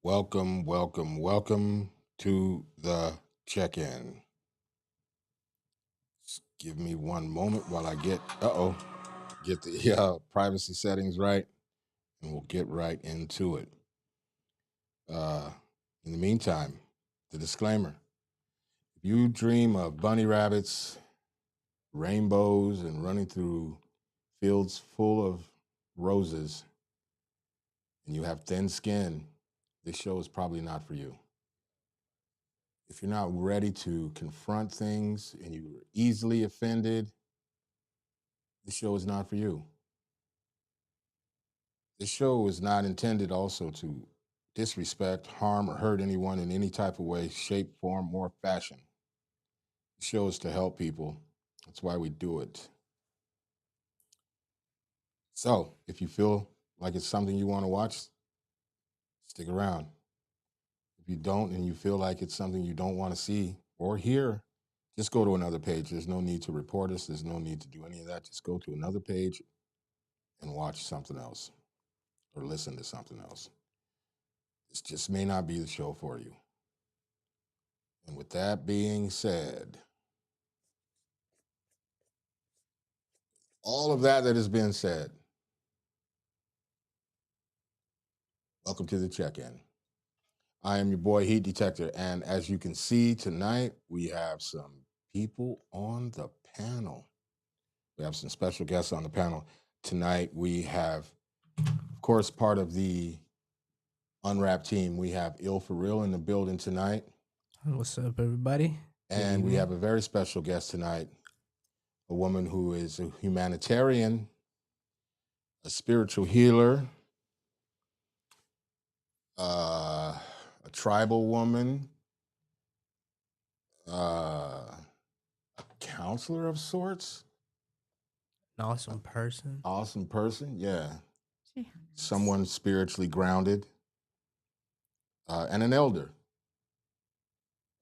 Welcome to the check-in. Give me one moment while I get the privacy settings right, and we'll get right into it. Uh, in the meantime, the disclaimer: if you dream of bunny rabbits, rainbows, and running through fields full of roses, and you have thin skin, this show is probably not for you. If you're not ready to confront things and you're easily offended, this show is not for you. This show is not intended also to disrespect, harm, or hurt anyone in any type of way, shape, form, or fashion. The show is to help people. That's why we do it. So if you feel like it's something you want to watch, stick around. If you don't and you feel like it's something you don't want to see or hear, just go to another page. There's no need to report us. There's no need to do any of that. Just go to another page and watch something else or listen to something else. This just may not be the show for you. And with that being said, all of that has been said, welcome to the check in. I am your boy Heat Detector. And as you can see tonight, we have some people on the panel. We have some special guests on the panel. Tonight, we have, of course, part of the Unwrap team. We have Ill for Real in the building tonight. What's up, everybody? Good And we evening. have a very special guest tonight, a woman who is a humanitarian, a spiritual healer, a tribal woman, a counselor of sorts, An awesome person. awesome person, yeah, Yes. someone spiritually grounded, and an elder.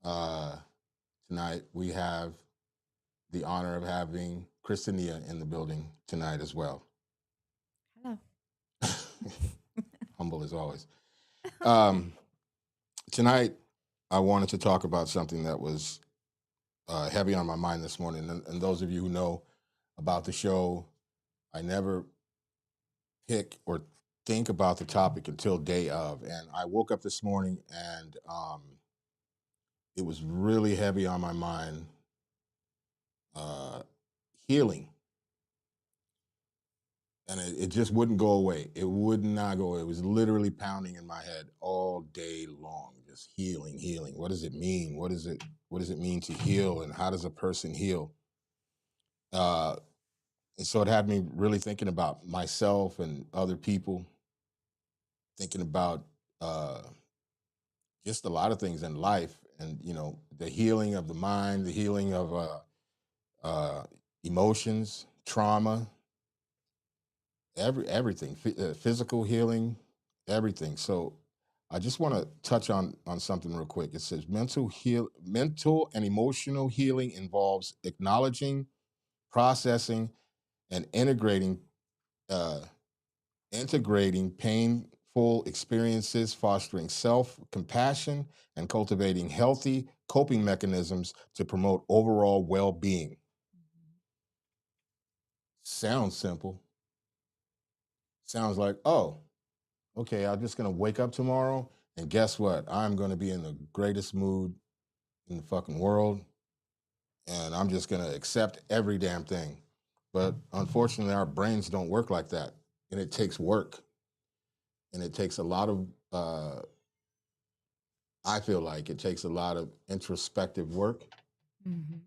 Uh, Tonight we have the honor of having Christinia in the building tonight as well. Hello. Humble as always. Um, Tonight, I wanted to talk about something that was heavy on my mind this morning. And those of you who know about the show, I never pick or think about the topic until day of. And I woke up this morning and it was really heavy on my mind. Uh, Healing. And it just wouldn't go away. It would not go away. It was literally pounding in my head all day long. Just healing, healing. What does it mean? What does it mean to heal? And how does a person heal? Uh, and so it had me really thinking about myself and other people, thinking about just a lot of things in life, and the healing of the mind, the healing of uh, emotions, trauma, everything, physical healing, everything. So I just want to touch on something real quick. It says mental and emotional healing involves acknowledging, processing, and uh, integrating painful experiences, fostering self compassion, and cultivating healthy coping mechanisms to promote overall well being. Sounds simple. Sounds like, oh, okay, I'm just going to wake up tomorrow and guess what? I'm going to be in the greatest mood in the fucking world and I'm just going to accept every damn thing. But unfortunately, our brains don't work like that. And it takes work and it takes a lot of I feel like it takes a lot of introspective work, Mhm.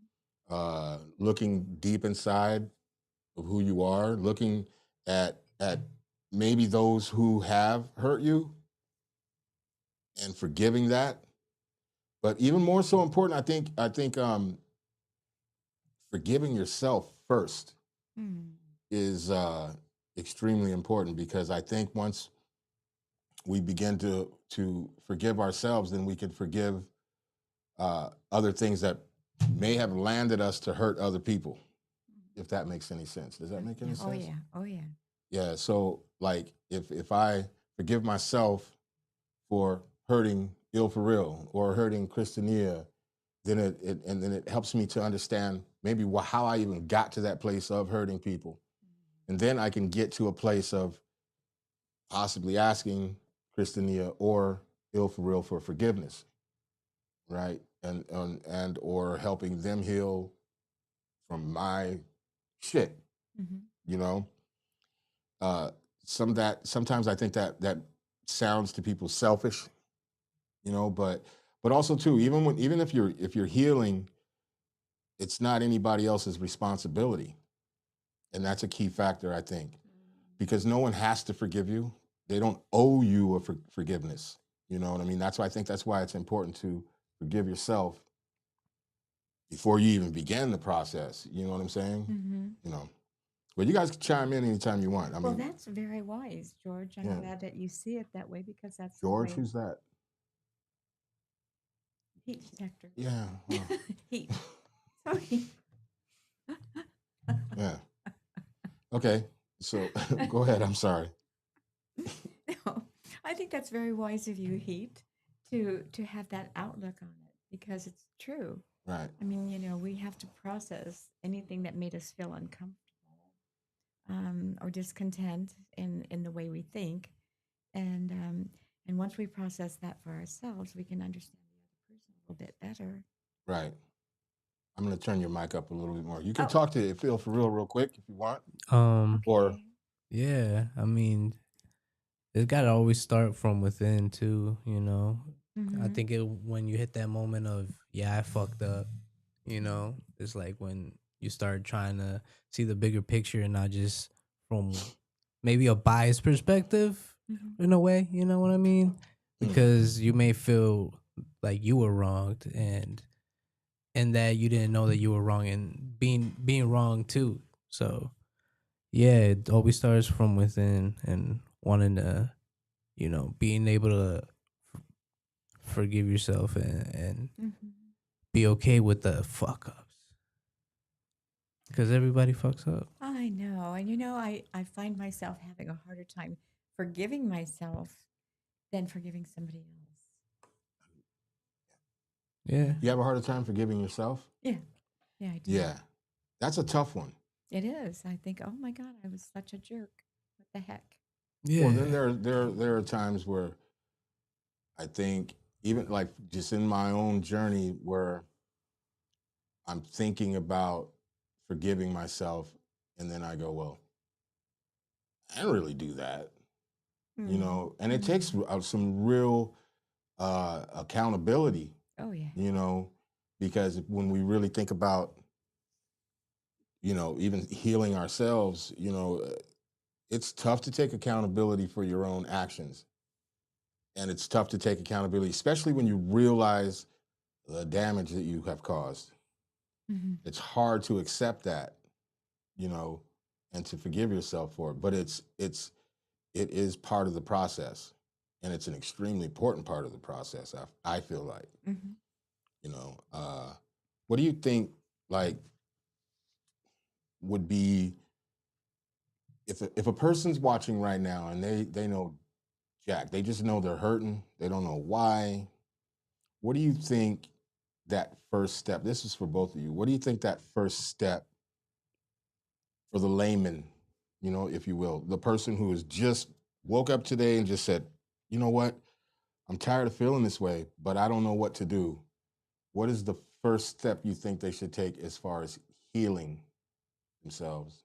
looking deep inside of who you are, looking at maybe those who have hurt you and forgiving that. But even more so important, I think forgiving yourself first Mm. is extremely important because I think once we begin to forgive ourselves, then we can forgive other things that may have landed us to hurt other people, if that makes any sense. Does that make any Yeah. Oh sense? yeah. Oh yeah. Yeah. So like if I forgive myself for hurting ill for real or hurting Christiania, then and then it helps me to understand maybe how I even got to that place of hurting people. And then I can get to a place of possibly asking Christiania or ill for real for forgiveness, right? And or helping them heal from my shit, Mhm. you know. Uh, sometimes I think that sounds to people selfish, you know, but also too, even if you're healing, it's not anybody else's responsibility, and that's a key factor, I think, because no one has to forgive you. They don't owe you a forgiveness. You know what I mean? That's why I think that's why it's important to forgive yourself before you even begin the process. You know what I'm saying? Mhm. You know. Well, you guys can chime in anytime you want. I Well, mean, that's very wise, George. I'm yeah. glad that you see it that way because that's the George, way who's that? heat detector. Yeah. Heat. Sorry. Yeah. Okay. So go ahead. I'm sorry. No, I think that's very wise of you, Heat, to have that outlook on it because it's true. Right. I mean, we have to process anything that made us feel uncomfortable or discontent in the way we think, and once we process that for ourselves, we can understand the other person a little bit better. Right. I'm going to turn your mic up a little bit more. You can Oh, talk to Phil for real quick if you want. Or okay. Yeah, I mean, it's got to always start from within too, you know. I Mm-hmm. think when you hit that moment of, yeah, I fucked up, you know, it's like when you start trying to see the bigger picture and not just from maybe a biased perspective Mm-hmm. in a way, you know what I mean? mm, Because you may feel like you were wronged and that you didn't know that you were wrong and being wrong too. So yeah, it always starts from within and wanting to, being able to forgive yourself and Mm-hmm. be okay with the fuck ups because everybody fucks up. I know. And I find myself having a harder time forgiving myself than forgiving somebody else. Yeah. you have a harder time forgiving yourself? Yeah. Yeah, I do. Yeah. That's a tough one. It is. I think, oh my God, I was such a jerk. What the heck? Well, then Yeah. there are times where I think even like just in my own journey where I'm thinking about forgiving myself and then I go, well, I didn't really do that, you Mm. know, and it takes Mm. some real accountability, Oh, yeah. you know, because when we really think about, you know, even healing ourselves, you know, it's tough to take accountability for your own actions. And it's tough to take accountability, especially when you realize the damage that you have caused. Mm-hmm. It's hard to accept that, you know, and to forgive yourself for it. But it is part of the process, and it's an extremely important part of the process. I feel like, Mm-hmm. you know, what do you think? Like, would be if a person's watching right now and they know Jack, they just know they're hurting, they don't know why. What do you think that first step? This is for both of you. What do you think that first step for the layman, you know, if you will, the person who has just woke up today and just said, you know what, I'm tired of feeling this way, but I don't know what to do. What is the first step you think they should take as far as healing themselves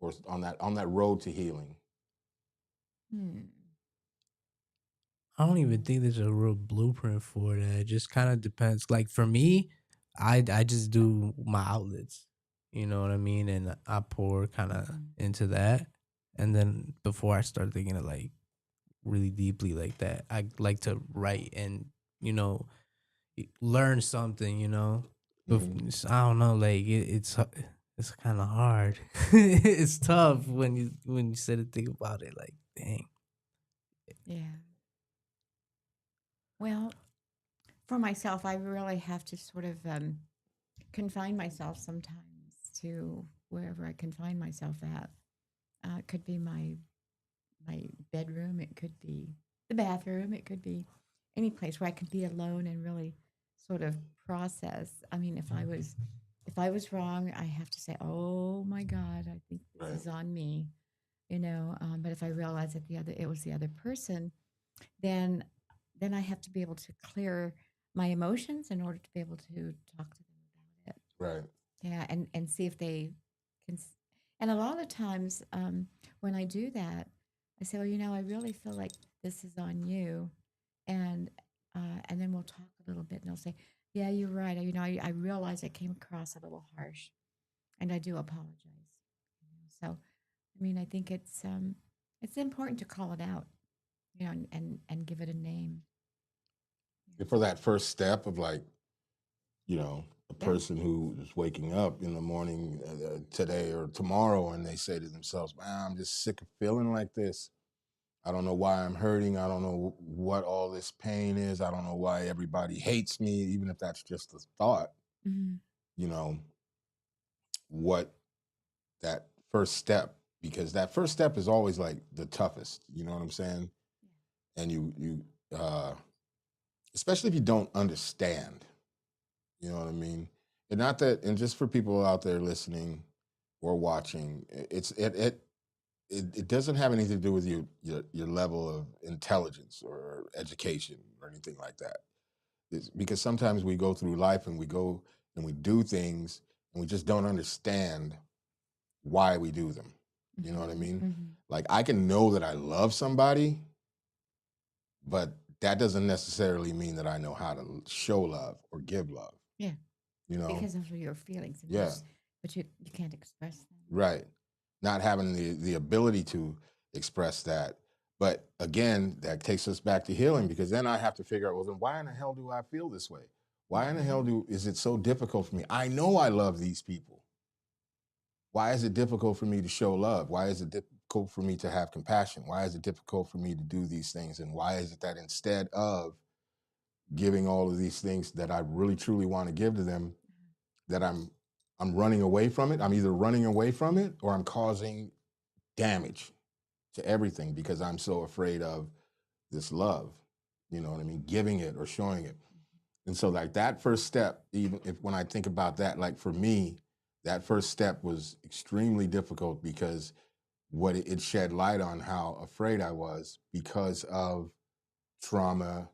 or on that road to healing? Hmm. I don't even think there's a real blueprint for that. It just kind of depends. Like for me, I just do my outlets. You know what I mean? And I pour kind of Mm-hmm. into that. And then before I start thinking of like really deeply like that, I like to write and, you know, learn something, you know. Hmm. I don't know, like it's kind of hard. It's tough when you sit and think about it. Like, dang. Yeah. Well, for myself, I really have to sort of confine myself sometimes to wherever I confine myself at. It could be my bedroom. It could be the bathroom. It could be any place where I could be alone and really sort of process. I mean, if I was wrong, I have to say, "Oh my God, I think this Right. is on me," you know. But if I realize that it was the other person, then then I have to be able to clear my emotions in order to be able to talk to them about it. Right. Yeah, and see if they can. And a lot of times, when I do that, I say, "Well, you know, I really feel like this is on you," and and then we'll talk a little bit, and they'll say, "Yeah, you're right. You know, I realize I came across a little harsh, and I do apologize." You know, so, I mean, I think it's important to call it out, you know, and give it a name. And for that first step of like, you know, a Yeah. person who is waking up in the morning today or tomorrow and they say to themselves, man, I'm just sick of feeling like this. I don't know why I'm hurting. I don't know what all this pain is. I don't know why everybody hates me, even if that's just a thought, Hmm. you know, what that first step, because that first step is always like the toughest, you know what I'm saying? And uh, especially if you don't understand, you know what I mean? And not that, and just for people out there listening or watching, it doesn't have anything to do with your level of intelligence or education or anything like that. It's because sometimes we go through life and we go and we do things and we just don't understand why we do them. You know what I Hmm. mean? Hmm. Like I can know that I love somebody, but that doesn't necessarily mean that I know how to show love or give love. Yeah, You know? because of your feelings, and Yeah, just but you can't express them. right. Not having the ability to express that. But again, that takes us back to healing because then I have to figure out, well, then why in the hell do I feel this way? Why in the hell Hmm. is it so difficult for me? I know I love these people. Why is it difficult for me to show love? Why is it difficult for me to have compassion? Why is it difficult for me to do these things? And why is it that instead of giving all of these things that I really truly want to give to them, that I'm running away from it? I'm either running away from it or I'm causing damage to everything because I'm so afraid of this love. You know what I mean? Giving it or showing it. And so like that first step, even if when I think about that, like for me, that first step was extremely difficult because what it shed light on how afraid I was because of trauma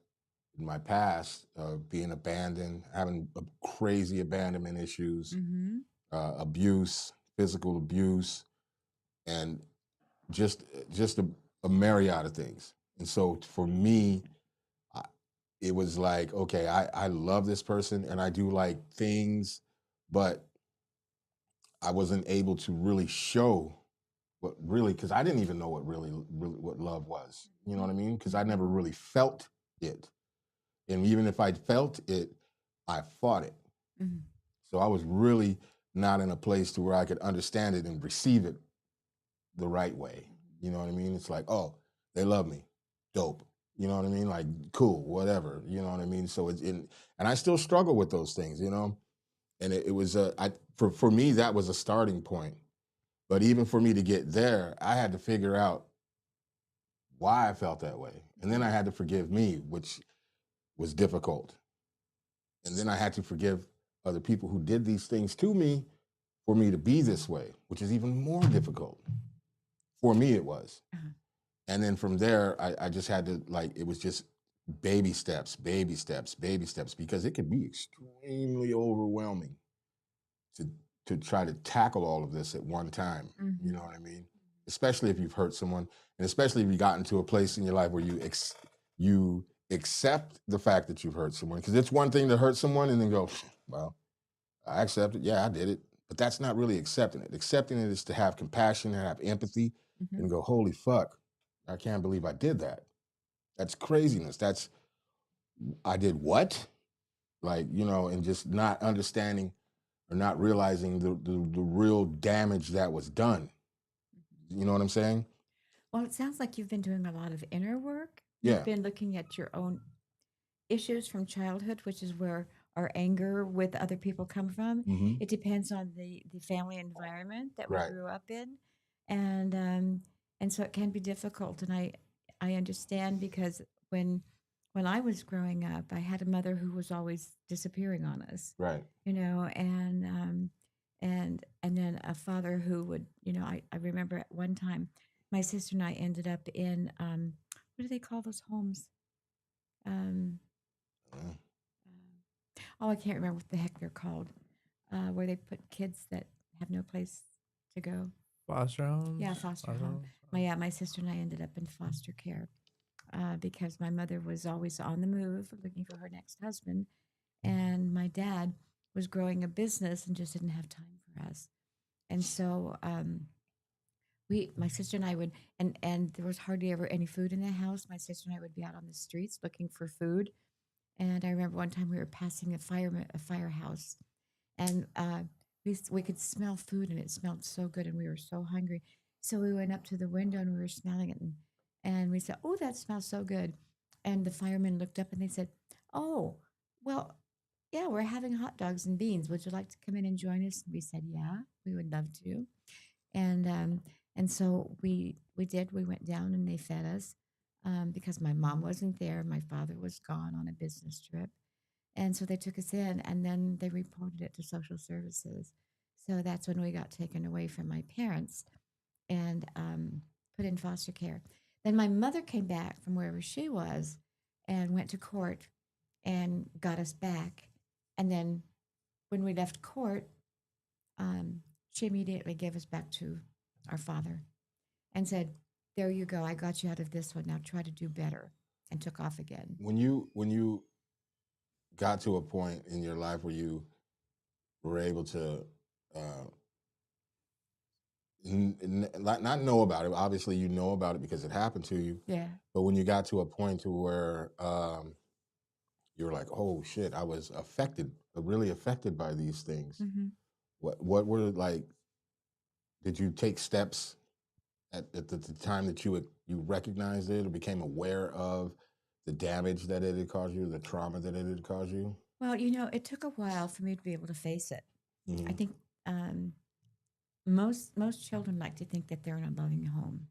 in my past, being abandoned, having crazy abandonment issues, Hmm. abuse, physical abuse, and just a myriad of things. And so for me, I, it was like, okay, I love this person and I do like things, but I wasn't able to really show what really, because I didn't even know what really what love was. You know what I mean? Because I Hmm. never really felt it. And even if I felt it, I fought it. Hmm. So I was really not in a place to where I could understand it and receive it the right way. You know what I mean? It's like, oh, they love me. Dope. You know what I mean? Like, cool, whatever. You know what I mean? So it's in, and I still struggle with those things, you know? And it was, for me, that was a starting point. But even for me to get there, I had to figure out why I felt that way. And then I had to forgive me, which was difficult. And then I had to forgive other people who did these things to me for me to be this way, which is even more difficult. For me, it was. Uh-huh. And then from there, I just had to, like, it was just baby steps, baby steps, baby steps, because it could be extremely overwhelming to try to tackle all of this at one time. You know Hmm. what I mean? Especially if you've hurt someone, and especially if you got into a place in your life where you accept the fact that you've hurt someone. Because it's one thing to hurt someone and then go, well, I accept it. Yeah, I did it. But that's not really accepting it. Accepting it is to have compassion and have empathy Hmm. and go, holy fuck, I can't believe I did that. That's craziness. That's, I did what? Like, you know, and just not understanding or not realizing the real damage that was done. You know what I'm saying? Well, it sounds like you've been doing a lot of inner work. You've Yeah. been looking at your own issues from childhood, which is where our anger with other people come from. Hmm. It depends on the family environment that we Right. grew up in, and so it can be difficult. And I understand because when when I was growing up, I had a mother who was always disappearing on us, Right. and then a father who would, I remember at one time, my sister and I ended up in what do they call those homes? Um, Uh, oh, I can't remember what the heck they're called, where they put kids that have no place to go. Foster homes. Yeah, foster Foster home. homes? My sister and I ended up in foster care because my mother was always on the move looking for her next husband, and my dad was growing a business and just didn't have time for us. And so my sister and I would, and there was hardly ever any food in the house. My sister and I would be out on the streets looking for food. And I remember one time we were passing a firehouse, and we could smell food, and it smelled so good, and we were so hungry. So we went up to the window and we were smelling it, and we said, "Oh, that smells so good." And the firemen looked up and they said, "Oh, well, yeah, we're having hot dogs and beans. Would you like to come in and join us?" And we said, "Yeah, we would love to." And so we did. We went down and they fed us because my mom wasn't there. My father was gone on a business trip, and so they took us in, and then they reported it to social services. So that's when we got taken away from my parents and put in foster care. Then my mother came back from wherever she was and went to court and got us back. And then when we left court, she immediately gave us back to our father and said, "There you go. I got you out of this one. Now try to do better." And took off again. when you got to a point in your life where you were able to uh, not know about it. Obviously, you know about it because it happened to you. Yeah. But when you got to a point to where you were like, "Oh shit, I was affected, really affected by these things." Mm-hmm. What were like? Did you take steps at the time that you recognized it or became aware of the damage that it had caused you, the trauma that it had caused you? Well, it took a while for me to be able to face it. I Hmm. think um, most children like to think that they're in a loving home,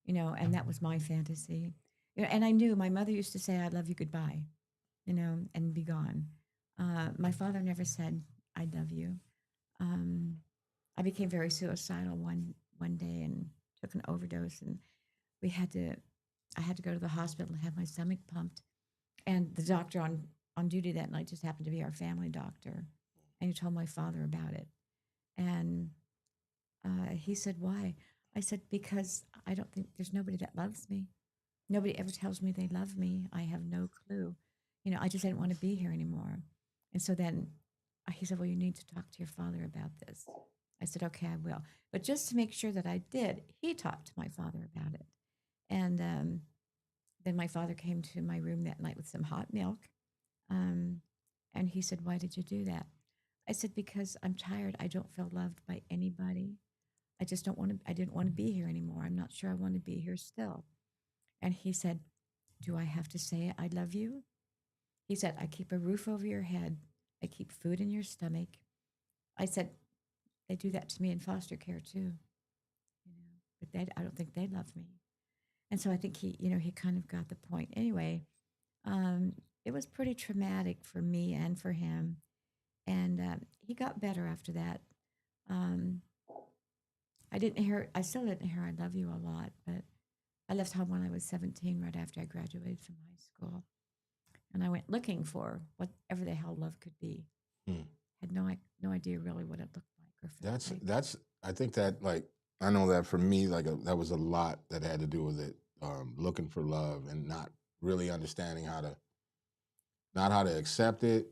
and that was my fantasy. And I knew my mother used to say, "I love you, goodbye," and be gone. My father never said, "I love you." Um, I became very suicidal one day and took an overdose, and we had to. I had to go to the hospital and have my stomach pumped, and the doctor on duty that night just happened to be our family doctor, and he told my father about it, and he said, "Why?" I said, "Because I don't think there's nobody that loves me. Nobody ever tells me they love me. I have no clue. I just didn't want to be here anymore." And so then he said, "Well, you need to talk to your father about this." I said, "Okay, I will." But just to make sure that I did, he talked to my father about it. And then my father came to my room that night with some hot milk. Um, and he said, "Why did you do that?" I said, "Because I'm tired. I don't feel loved by anybody. I just don't want to, I didn't want to be here anymore. I'm not sure I want to be here still." And he said, "Do I have to say I love you?" He said, "I keep a roof over your head. I keep food in your stomach." I said, "They do that to me in foster care too, but I don't think they love me." And so I think he kind of got the point. Anyway, it was pretty traumatic for me and for him. And he got better after that. Um, I still didn't hear "I love you" a lot, but I left home when I was 17, right after I graduated from high school. And I went looking for whatever the hell love could be. Hmm. Had no idea really what it looked like or felt That's like. that's. I think that like I know that for me, like that was a lot that had to do with it, looking for love and not really understanding not how to accept it,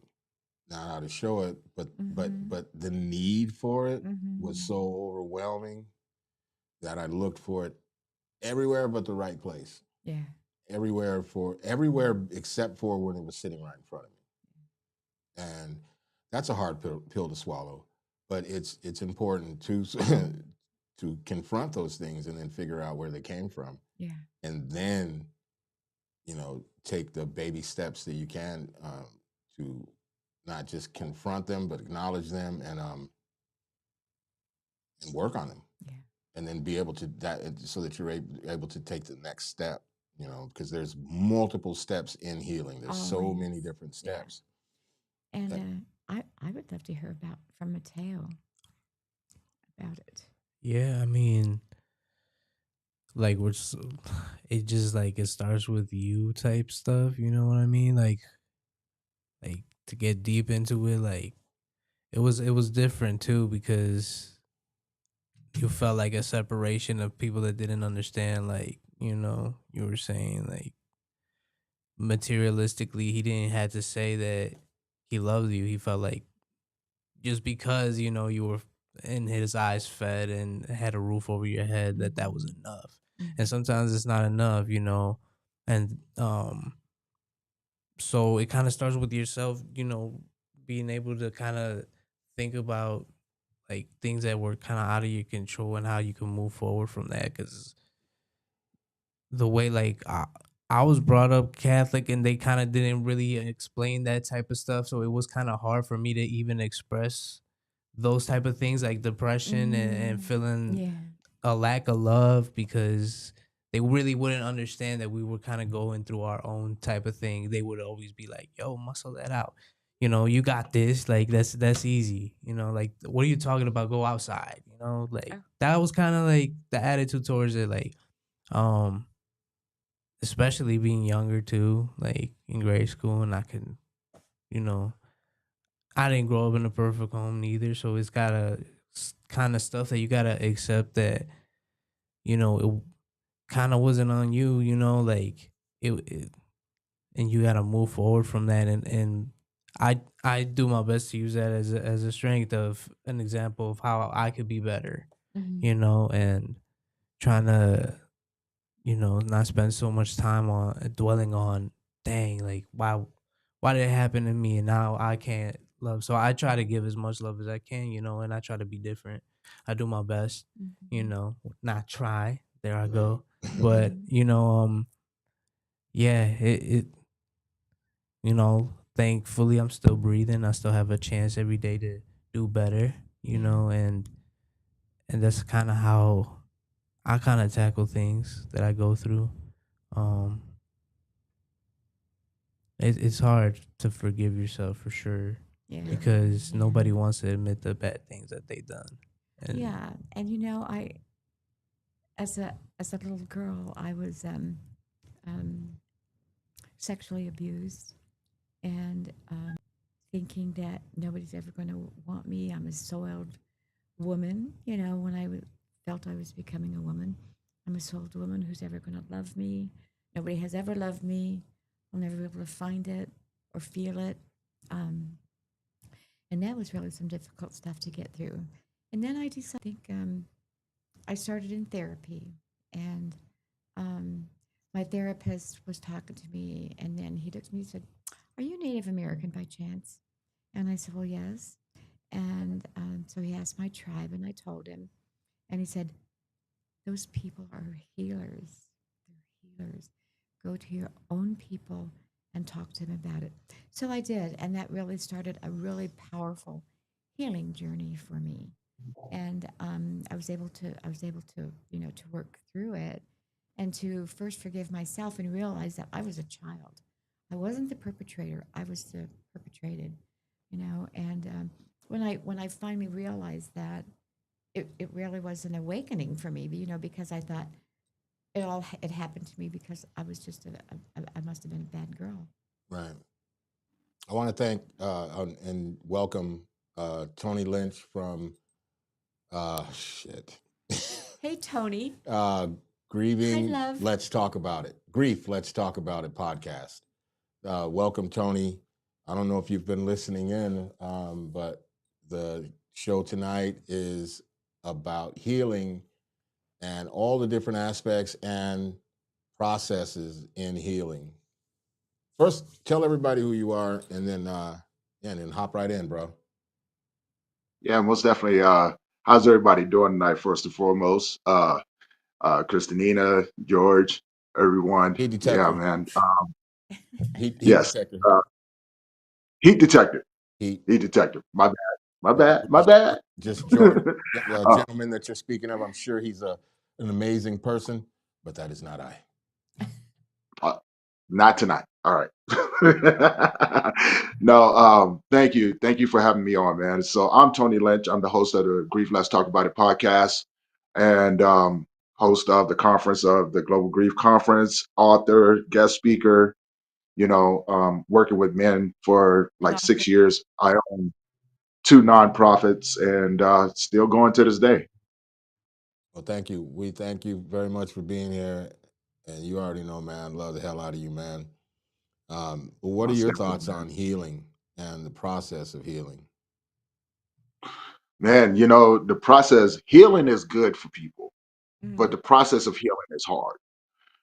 not how to show it, but Mm-hmm. the need for it was Mm-hmm. so overwhelming that I looked for it everywhere but the right place. Yeah. Everywhere except for when it was sitting right in front of me. And that's a hard pill to swallow, but it's important to to confront those things and then figure out where they came from, Yeah. and then take the baby steps that you can to not just confront them but acknowledge them and work on them, Yeah. and then be able to that so that you're able to take the next step because there's multiple steps in healing. There's so many Always. different Yeah. steps. And That- I would love to hear from Mateo about it. Yeah, I mean, like it just like it starts with you type stuff. You know what I mean? Like to get deep into it, like it was different too because you felt like a separation of people that didn't understand. Like you were saying like materialistically, he didn't have to say that he loved you. He felt like just because you were in his eyes fed and had a roof over your head that was enough. And sometimes it's not enough, and so it kind of starts with yourself, being able to kind of think about like things that were kind of out of your control and how you can move forward from that. Because the way like I was brought up Catholic and they kind of didn't really explain that type of stuff, so it was kind of hard for me to even express those type of things like depression and feeling Yeah. a lack of love because they really wouldn't understand that we were kind of going through our own type of thing. They would always be like, "Yo, muscle that out. You got this. Like that's easy. Like what are you talking about? Go outside. Like that was kind of like the attitude towards it. Like, um, especially being younger too, like in grade school, and you know, I didn't grow up in a perfect home neither, so it's gotta kind of stuff that you gotta accept that it kind of wasn't on you, like it and you got to move forward from that and I do my best to use that as a strength of an example of how I could be better, and trying to not spend so much time on dwelling on dang like why did it happen to me and now I can't love. So I try to give as much love as I can, and I try to be different. I do my best, not try. There I go. But yeah, it thankfully I'm still breathing. I still have a chance every day to do better, and that's kind of how I kind of tackle things that I go through. Um, it's hard to forgive yourself for sure Yeah. because nobody wants to admit the bad things that they done. And Yeah. And I as a little girl, I was um, sexually abused and thinking that nobody's ever going to want me. I'm a soiled woman. When felt I was becoming a woman, I'm a soiled woman who's ever going to love me. Nobody has ever loved me. I'll never be able to find it or feel it. Um, and that was really some difficult stuff to get through. And then I decided, I started in therapy, and um, my therapist was talking to me, and then he looked at me and said, "Are you Native American by chance?" And I said, "Well, yes." And so he asked my tribe, and I told him, and he said, "Those people are healers. They're healers. Go to your own people and talk to them about it." So I did, and that really started a really powerful healing journey for me. And I was able to to work through it and to first forgive myself and realize that I was a child. I wasn't the perpetrator. I was the perpetrated. And when I finally realized that, it really was an awakening for me. Because I thought it happened to me because I was just I must have been a bad girl. Right. I want to thank and welcome Tony Lynch from shit. Hey, Tony. Grieving. Hi, love. Let's talk about it. Grief. Let's talk about it. Podcast. Welcome, Tony. I don't know if you've been listening in, but the show tonight is about healing and all the different aspects and processes in healing. First, tell everybody who you are, and then hop right in, bro. Yeah, most definitely. How's everybody doing tonight? First and foremost, Christinina, George, everyone. Heat Yeah, detector. man. Heat Yes, detector. heat detector. Heat. Heat detector. My bad. My bad. My bad. Just George, the Uh, gentleman that you're speaking of. I'm sure he's an amazing person, but that is not I. Not tonight. All right. No, thank you for having me on, man. So I'm Tony Lynch. I'm the host of the Grief Let's Talk About It podcast, and host of the conference of the Global Grief Conference, author, guest speaker. Working with men for It's like awesome. 6 years. I own two nonprofits, and still going to this day. Well, thank you. We thank you very much for being here. And you already know, man, love the hell out of you, man. What are Most your definitely, thoughts on healing and the process of healing? man. The process healing is good for people, but Mm, the process of healing is hard,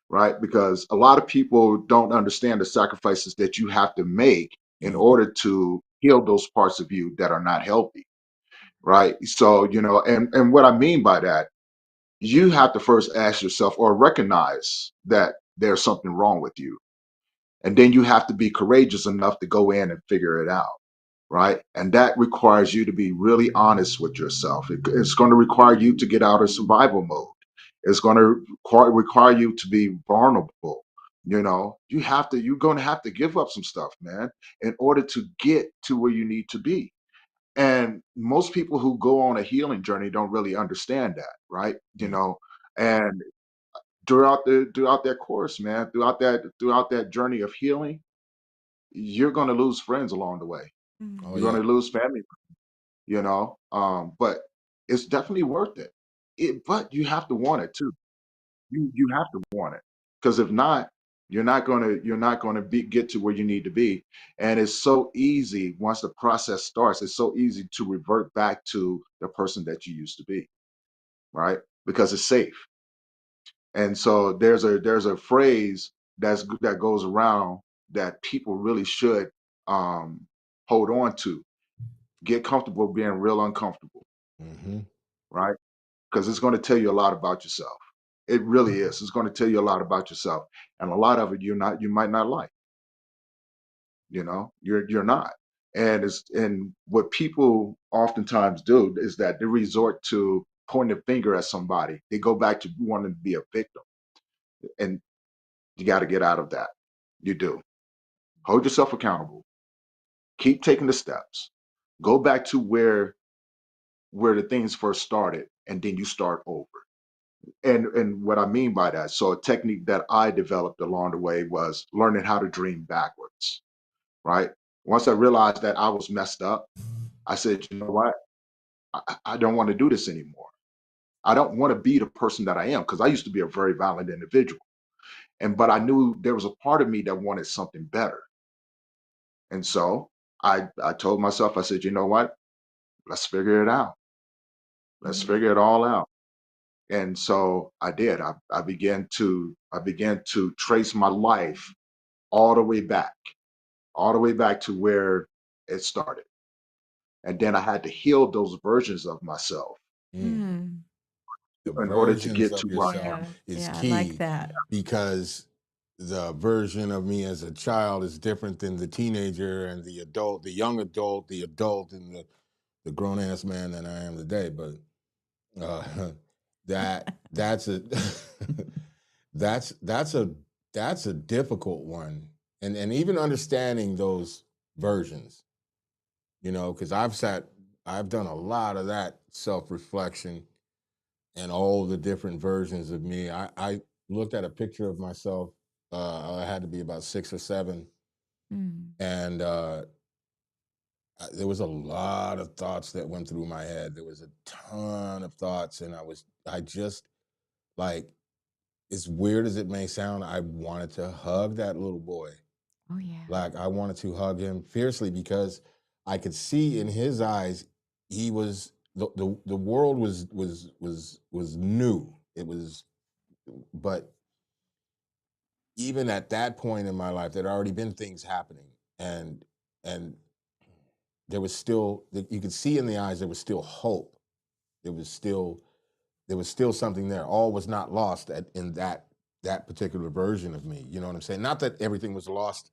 right? Because a lot of people don't understand the sacrifices that you have to make in Mm, order to heal those parts of you that are not healthy, right? So, and what I mean by that, you have to first ask yourself or recognize that there's something wrong with you. And then you have to be courageous enough to go in and figure it out, right? And that requires you to be really honest with yourself. It's going to require you to get out of survival mode. It's going to require you to be vulnerable. You're going to have to give up some stuff, man, in order to get to where you need to be. And most people who go on a healing journey don't really understand that, right? mm, And throughout that course, man, throughout that journey of healing, you're going to lose friends along the way. mm, oh, You're yeah. going to lose family, but it's definitely worth it. But you have to want it too. You have to want it, because if not, you're not gonna get to where you need to be. And it's so easy once the process starts. It's so easy to revert back to the person that you used to be, right? Because it's safe. And so there's a phrase that goes around that people really should um, hold on to. Get comfortable being real uncomfortable, Mm-hmm. right? Because it's going to tell you a lot about yourself. It really is. It's going to tell you a lot about yourself, and a lot of it you might not like. You're not. And what people oftentimes do is that they resort to pointing a finger at somebody. They go back to wanting to be a victim, and you got to get out of that. You do. Hold yourself accountable. Keep taking the steps. Go back to where the things first started, and then you start over. And what I mean by that, so a technique that I developed along the way was learning how to dream backwards, right? Once I realized that I was messed up, I said, you know what? I don't want to do this anymore. I don't want to be the person that I am, because I used to be a very violent individual. But I knew there was a part of me that wanted something better. And so I told myself, I said, you know what? Let's figure it out. Let's mm, figure it all out. And so I did. I began to trace my life all the way back, all the way back to where it started. And then I had to heal those versions of myself Mm. mm. The in order to versions get to of where I yourself am. Yeah, is yeah, I like key, that. because the version of me as a child is different than the teenager and the adult, the young adult, the adult, and the grown ass man that I am today. But uh, that's a that's a that's a difficult one, and even understanding those versions, because I've done a lot of that self reflection and all the different versions of me. I looked at a picture of myself. I had to be about 6 or 7, Mm, and there was a lot of thoughts that went through my head. There was a ton of thoughts, and I just, like, as weird as it may sound, I wanted to hug that little boy. oh yeah. Like, I wanted to hug him fiercely, because I could see in his eyes he was the world was new. It was, but even at that point in my life, there'd already been things happening, and there was still, you could see in the eyes, there was still hope. There was still something there. All was not lost in that particular version of me. You know what I'm saying? Not that everything was lost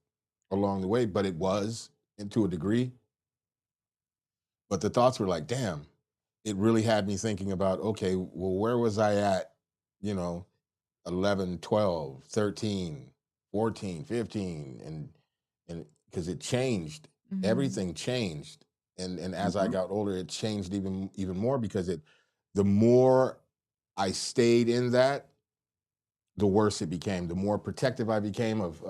along the way, but it was, and to a degree. But the thoughts were like, damn, it really had me thinking about, okay, well, where was I at, you know, 11, 12, 13, 14, 15, and because it changed, Mhm. everything changed. And as I Mhm. got older, it changed even more because the more I stayed in that, the worse it became. The more protective I became of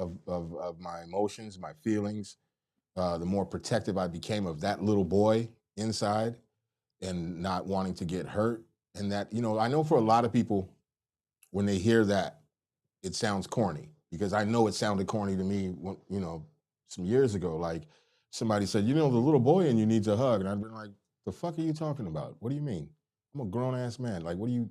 my emotions, my feelings, the more protective I became of that little boy inside and not wanting to get hurt. And that, I know for a lot of people, when they hear that, it sounds corny because I know it sounded corny to me when, some years ago. Like somebody said, the little boy in you needs a hug. And I've been like, the fuck are you talking about? What do you mean? I'm a grown ass man. Like, what do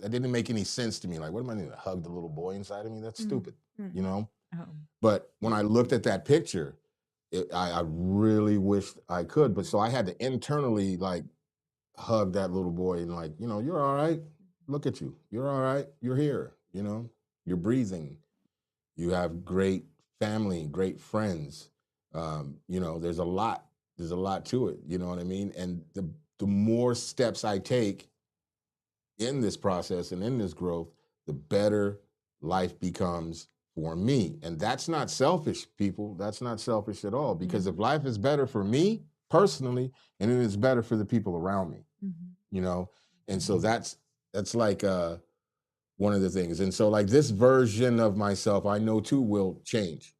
that didn't make any sense to me. Like, what am I going to hug the little boy inside of me? That's stupid, you Mhm. know? Oh. But when I looked at that picture, I really wished I could. But so I had to internally like hug that little boy and like, you're all right. Look at you. You're all right. You're here. You're breathing. You have great family, great friends. There's a lot. There's a lot to it. You know what I mean? And the more steps I take in this process and in this growth, the better life becomes for me. And that's not selfish, people. That's not selfish at all. Because if life is better for me personally, and it is better for the people around me, and so that's like one of the things. And so like this version of myself, I know too will change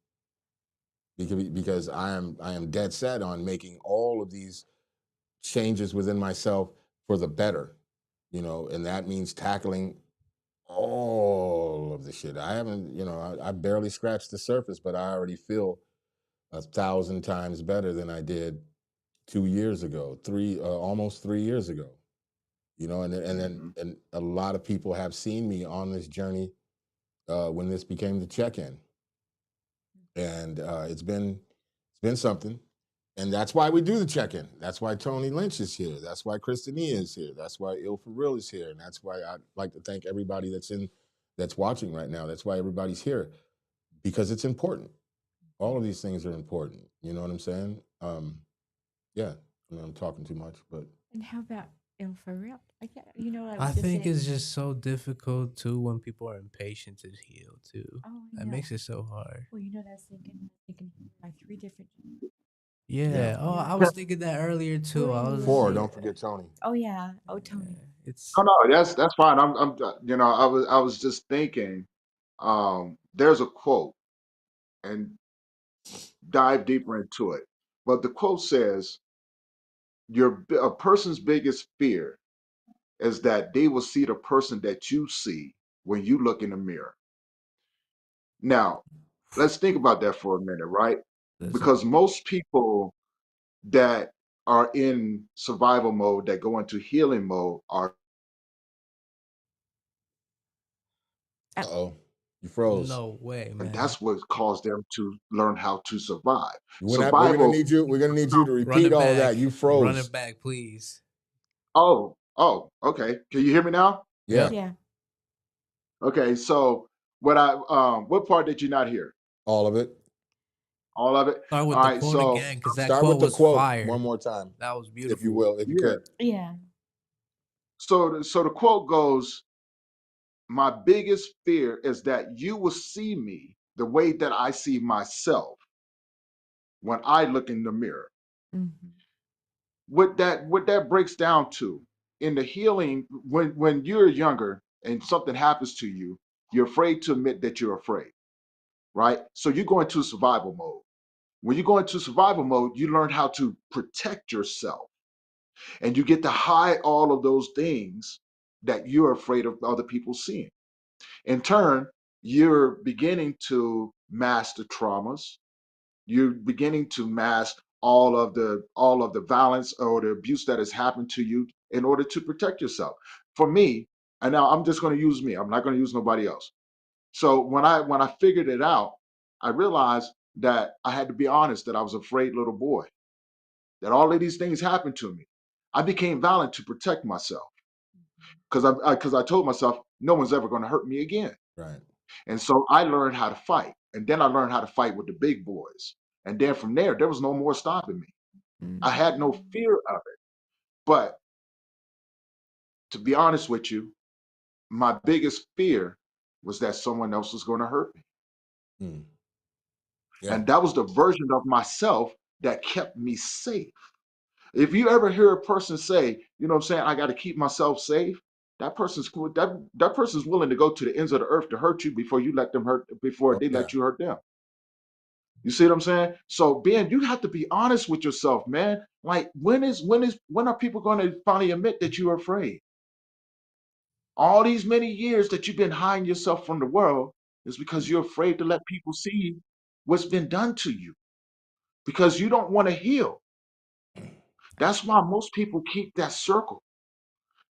because I am dead set on making all of these changes within myself for the better, and that means tackling all of the shit. I haven't, I barely scratched the surface, but I already feel 1,000 times better than I did 2 years ago, almost 3 years ago. And a lot of people have seen me on this journey when this became the check-in, and it's been something. And that's why we do the check-in. That's why Tony Lynch is here. That's why Christania is here. That's why Il For Real is here. And that's why I'd like to thank everybody that's watching right now. That's why everybody's here, because it's important. All of these things are important. You know what I'm saying? Yeah. I mean, I'm talking too much, but And how about for real? I was I just think saying. it's just so difficult too when people are impatient to heal too. Oh, I That know. makes it so hard. Well, that's thinking by three different. yeah. Yeah. Oh, I Yeah. was thinking that earlier too. I was. Four, Really? don't forget Tony. Oh yeah. Oh, Yeah, Tony. it's No, no, that's fine. I was just thinking. There's a quote, and dive deeper into it. But the quote says, a person's biggest fear is that they will see the person that you see when you look in the mirror. Now, let's think about that for a minute, right? that's a Because most people that are in survival mode, that go into healing mode, are, Uh, Uh-oh. You froze. no way, and man. that's what caused them to learn how to survive. We're gonna Survival. need you. We're gonna need you to Run repeat it all of that. back. You Run it froze. back, please. Okay. Can you hear me now? Yeah. Yep. yeah. Okay. So what part did you not hear? All of it. All of it. Start All with the right. quote So again, because that Start quote with the was quote one fire. more time, That was if you beautiful. will, if you yeah, could. Yeah. so the quote goes, "My biggest fear is that you will see me the way that I see myself when I look in the mirror." Mm-hmm. What that breaks down to in the healing, when you're younger and something happens to you, you're afraid to admit that you're afraid, right? So you go into survival mode. When you go into survival mode, you learn how to protect yourself, and you get to hide all of those things that you're afraid of other people seeing. In turn, you're beginning to mask the traumas. You're beginning to mask all of the violence or the abuse that has happened to you in order to protect yourself. For me, and now I'm just going to use me. I'm not going to use nobody else. So when I figured it out, I realized that I had to be honest, that I was a afraid little boy, that all of these things happened to me. I became violent to protect myself because I told myself no one's ever going to hurt me again. Right. And so I learned how to fight. And then I learned how to fight with the big boys. And then from there was no more stopping me. I Mm-hmm. had no fear of it. But to be honest with you, my biggest fear was that someone else was going to hurt me. Mm. Yeah. And that was the version of myself that kept me safe. If you ever hear a person say, you know what I'm saying, I got to keep myself safe, that person's willing to go to the ends of the earth to hurt you before Oh, they yeah. let you hurt them. You see what I'm saying? So Ben, you have to be honest with yourself, man. Like when are people going to finally admit that you're afraid? All these many years that you've been hiding yourself from the world is because you're afraid to let people see what's been done to you because you don't want to heal. That's why most people keep that circle.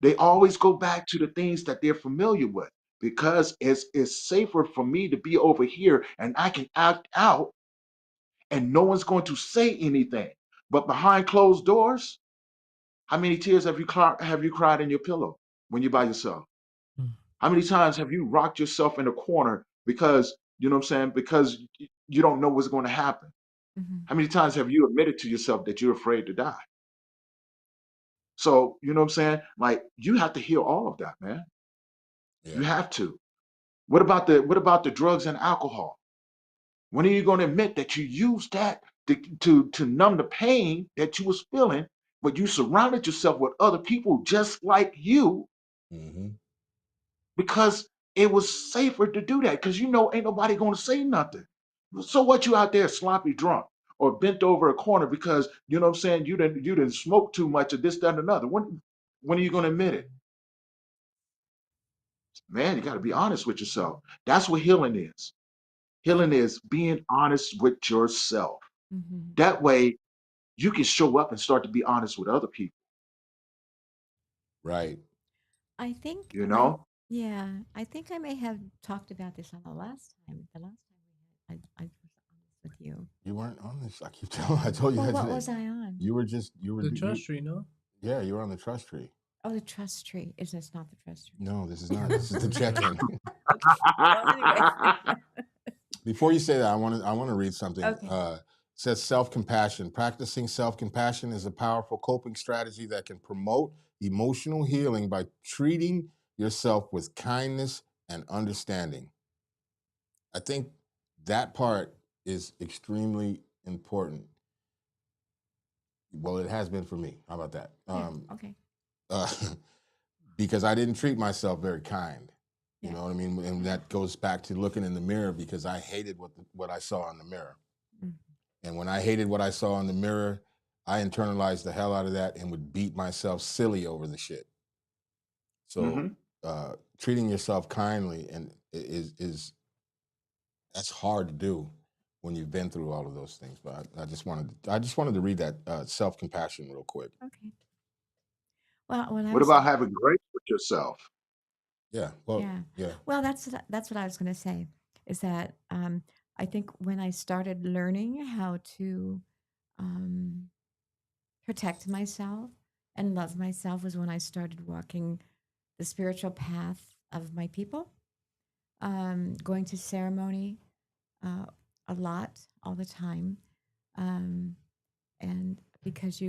They always go back to the things that they're familiar with because it's safer for me to be over here and I can act out and no one's going to say anything. But behind closed doors, how many tears have you cried in your pillow when you're by yourself? Mm. How many times have you rocked yourself in a corner because you know what I'm saying? Because you don't know what's going to happen. Mm-hmm. How many times have you admitted to yourself that you're afraid to die? So, you know what I'm saying? Like you have to heal all of that, man. Yeah. You have to. What about the drugs and alcohol? When are you going to admit that you used that to numb the pain that you was feeling, but you surrounded yourself with other people just like you Mm-hmm. because it was safer to do that because you know ain't nobody going to say nothing. So what you out there sloppy drunk or bent over a corner because you know what I'm saying you didn't smoke too much of this, that, and another. When are you going to admit it? Man, you got to be honest with yourself. That's what healing is. Healing is being honest with yourself. Mm-hmm. That way you can show up and start to be honest with other people, Right. I think you I know? yeah, I think I may have talked about this on the last time. The last time I was honest with you. You weren't on this. I keep telling. I told you Well, that what today. was I on? You were The you. trust tree, no? Yeah, you were on the trust tree. Oh, the trust tree. Is this not the trust tree? No, this is not. This is the check-in. Okay. Well, anyway. Before you say that, I want to read something. Okay. It says self-compassion. Practicing self-compassion is a powerful coping strategy that can promote emotional healing by treating yourself with kindness and understanding. I think that part is extremely important. Well, it has been for me. How about that? Yeah. Okay. Uh, because I didn't treat myself very kind. You Yeah. know what I mean? And that goes back to looking in the mirror because I hated what I saw in the mirror. Mm. And when I hated what I saw in the mirror, I internalized the hell out of that and would beat myself silly over the shit. So Hmm. treating yourself kindly and is that's hard to do when you've been through all of those things. But I just wanted to read that self compassion real quick. Okay. Well, when I What was about having grace with yourself? Yeah. Well. yeah. Yeah. Well, that's what I was going to say is that I think when I started learning how to um, protect myself and love myself was when I started walking the spiritual path of my people, going to ceremony uh, a lot, all the time, um, and because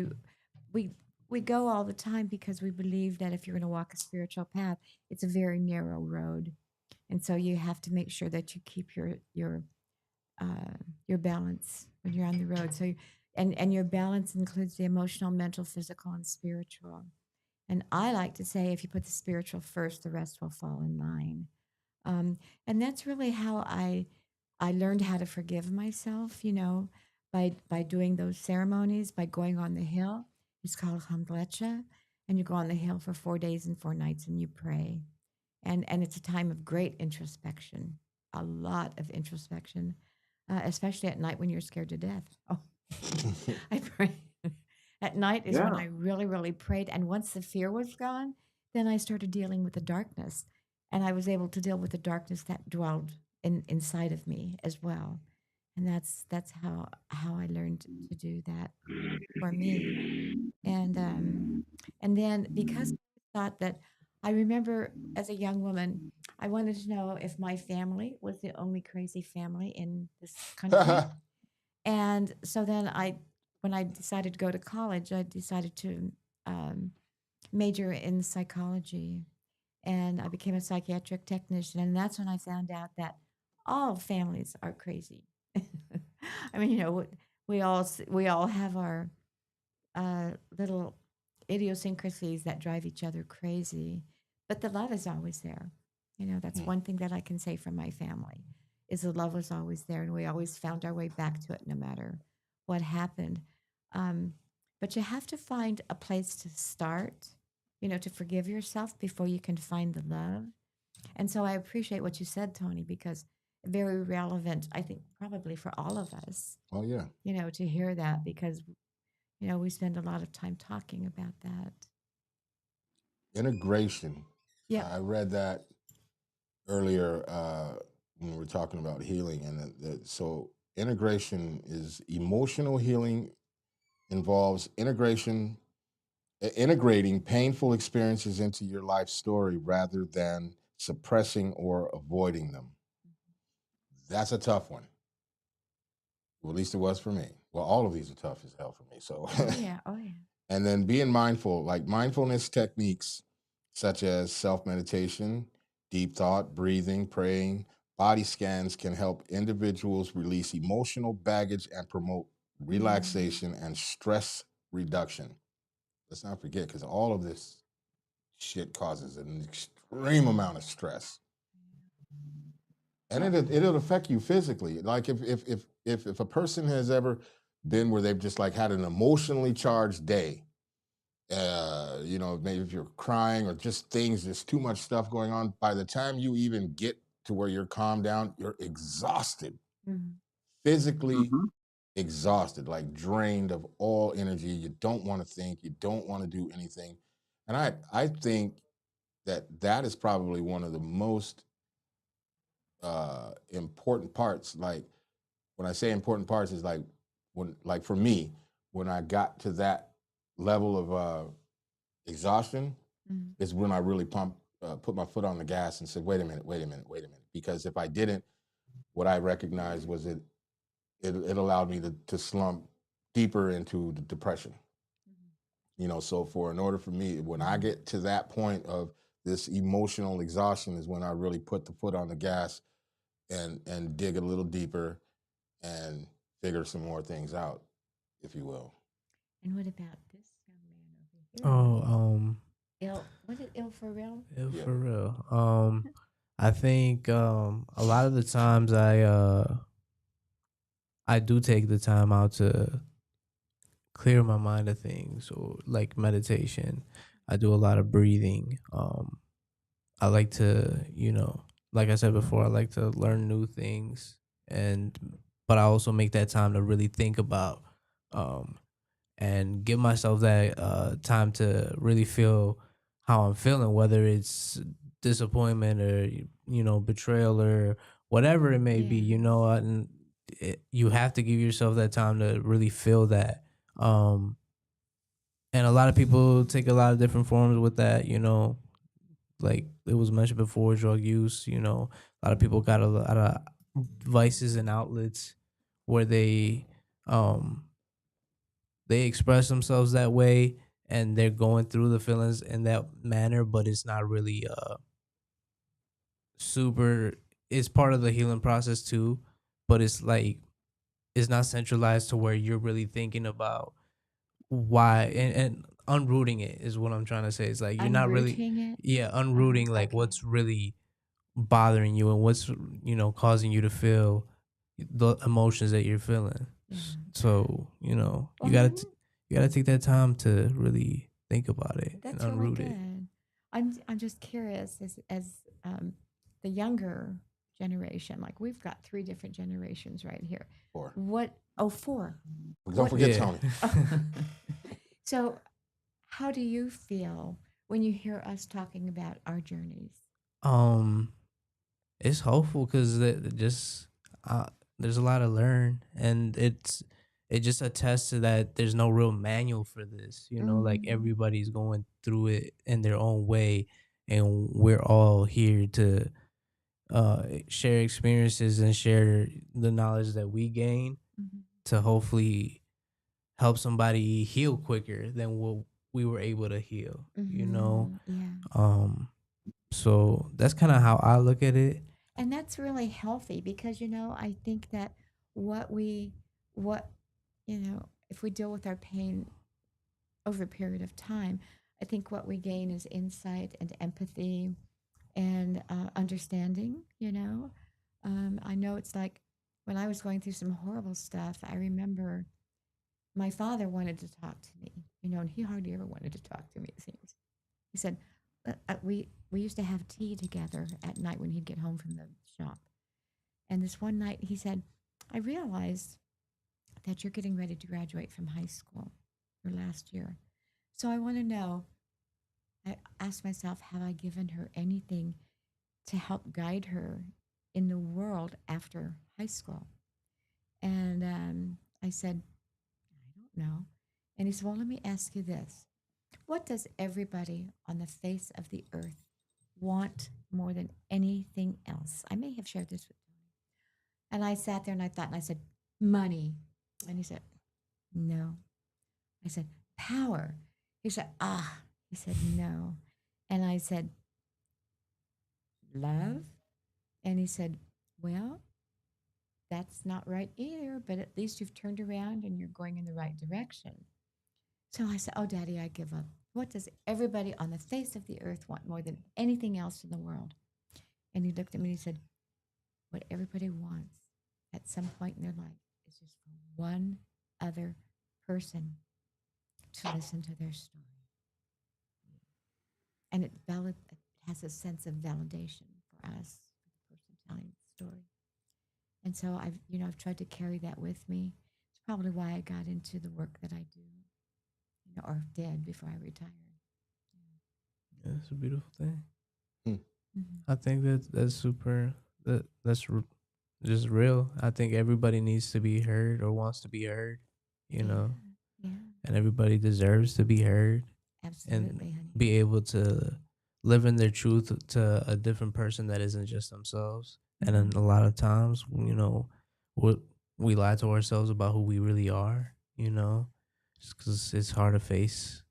we we go all the time because we believe that if you're going to walk a spiritual path, it's a very narrow road, and so you have to make sure that you keep your balance when you're on the road. So, and your balance includes the emotional, mental, physical, and spiritual. And I like to say, if you put the spiritual first, the rest will fall in line. Um, and that's really how I learned how to forgive myself. By doing those ceremonies, by going on the hill. It's called Hamdlecha, and you go on the hill for 4 days and 4 nights, and you pray. And it's a time of great introspection, a lot of introspection, especially at night when you're scared to death. Oh, I pray. At night is when Yeah. I really, really prayed. And once the fear was gone, then I started dealing with the darkness. And I was able to deal with the darkness that dwelled inside of me as well. And that's how I learned to do that for me. And then because I thought that I remember as a young woman, I wanted to know if my family was the only crazy family in this country. And so then when I decided to go to college, I decided to um, major in psychology, and I became a psychiatric technician. And that's when I found out that all families are crazy. I mean, we all have our little idiosyncrasies that drive each other crazy, but the love is always there. That's Mm. one thing that I can say from my family is the love was always there, and we always found our way back to it, no matter what happened. Um, but you have to find a place to start, to forgive yourself before you can find the love. And so I appreciate what you said, Tony, because very relevant, I think, probably for all of us, Oh yeah, to hear that because, we spend a lot of time talking about that. integration. Yeah. I read that earlier when we were talking about healing, and so integration is emotional healing involves integrating painful experiences into your life story rather than suppressing or avoiding them. That's a tough one. Well, at least it was for me. Well, all of these are tough as hell for me. So, Oh, yeah. Oh, yeah. and then being mindful, like mindfulness techniques such as self meditation, deep thought, breathing, praying, body scans can help individuals release emotional baggage and promote relaxation and stress reduction. Let's not forget, because all of this shit causes an extreme amount of stress, and it'll affect you physically. Like if a person has ever been where they've just like had an emotionally charged day, maybe if you're crying or just things, there's too much stuff going on. By the time you even get to where you're calmed down, you're exhausted, Mhm. physically Hmm. exhausted, like drained of all energy. You don't want to think, you don't want to do anything. And I think that is probably one of the most important parts. Like when I say important parts is like when, like for me, when I got to that level of exhaustion Mhm. is when I really put my foot on the gas and said, wait a minute, wait a minute, wait a minute. Because if I didn't, what I recognized was it allowed me to slump deeper into the depression. So in order for me, when I get to that point of this emotional exhaustion is when I really put the foot on the gas and dig a little deeper and figure some more things out, if you will. And what about this young man over Oh, here? What is ill for real? yeah, Yeah. for real. I think a lot of the times I do take the time out to clear my mind of things, or like meditation. I do a lot of breathing. I like to, like I said before, I like to learn new things, and but I also make that time to really think about, um, and give myself that time to really feel how I'm feeling, whether it's disappointment or betrayal or whatever it may be. And you have to give yourself that time to really feel that. Um, and a lot of people take a lot of different forms with that. Like it was mentioned before, drug use. A lot of people got a lot of vices and outlets where um they express themselves that way, and they're going through the feelings in that manner, but it's not really super. It's part of the healing process too, but it's like it's not centralized to where you're really thinking about why, and unrooting it is what I'm trying to say. It's like you're not really, Unrooting it? yeah, unrooting like Okay. what's really bothering you and what's causing you to feel the emotions that you're feeling. Yeah. So Well, you gotta take that time to really think about it and that's really unroot it. good. I'm just curious as the younger generation, like we've got three different generations right here. Or What? Oh, four. don't What? forget Yeah. Tony. So, how do you feel when you hear us talking about our journeys? It's hopeful because just uh, there's a lot to learn, and it just attests to that there's no real manual for this. Like Mm-hmm. everybody's going through it in their own way, and we're all here to share experiences and share the knowledge that we gain Mm-hmm. to hopefully help somebody heal quicker than what we were able to heal. Mm-hmm. Yeah. So that's kind of how I look at it. And that's really healthy because, I think that what we, what, if we deal with our pain over a period of time, I think what we gain is insight and empathy and understanding. I know it's like when I was going through some horrible stuff, I remember my father wanted to talk to me, and he hardly ever wanted to talk to me, it seems. He said, we used to have tea together at night when he'd get home from the shop. And this one night he said, I realized that you're getting ready to graduate from high school, your last year. So I want to know, I asked myself, have I given her anything to help guide her in the world after high school? And I said, I don't know. And he said, well, let me ask you this. What does everybody on the face of the earth want more than anything else? I may have shared this with Tony. And I sat there and I thought, and I said, money. And he said, no. I said, power. He said, ah. He said, no. And I said, love? And he said, well, that's not right either, but at least you've turned around and you're going in the right direction. So I said, oh, Daddy, I give up. What does everybody on the face of the earth want more than anything else in the world? And he looked at me and he said, what everybody wants at some point in their life is just for one other person to listen to their story. And it has a sense of validation for us, for the person telling the story. And so I've tried to carry that with me. It's probably why I got into the work that I do, or did before I retired. Yeah, it's a beautiful thing. Hmm. Mm-hmm. I think that's super. That's just real. I think everybody needs to be heard or wants to be heard. You Yeah, know, yeah, and everybody deserves to be heard and absolutely, honey. be able to live in their truth to a different person that isn't just themselves. And then Mm-hmm. a lot of times, what we lie to ourselves about who we really are, just because it's hard to face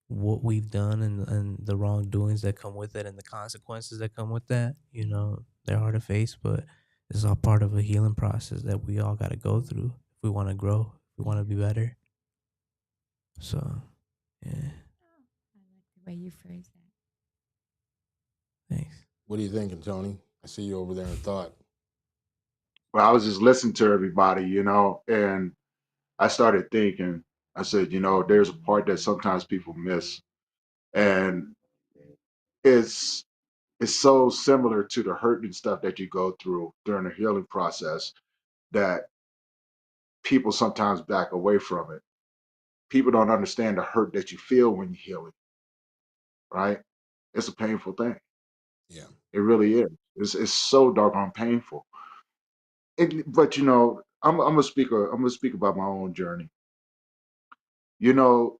what we've done and the wrongdoings that come with it and the consequences that come with that. They're hard to face, but it's all part of a healing process that we all got to go through if we want to grow, if we want to Yeah. be better. So, yeah, Oh, I like the way you phrase that. thanks. What are you thinking, Tony? I see you over there in thought. Well, I was just listening to everybody, and I started thinking, I said, there's a part that sometimes people miss. And it's it's so similar to the hurt and stuff that you go through during the healing process that people sometimes back away from it. People don't understand the hurt that you feel when you heal it, right? It's a painful thing. Yeah. It really is. It's so doggone painful. But I'm gonna speak about my own journey. You know,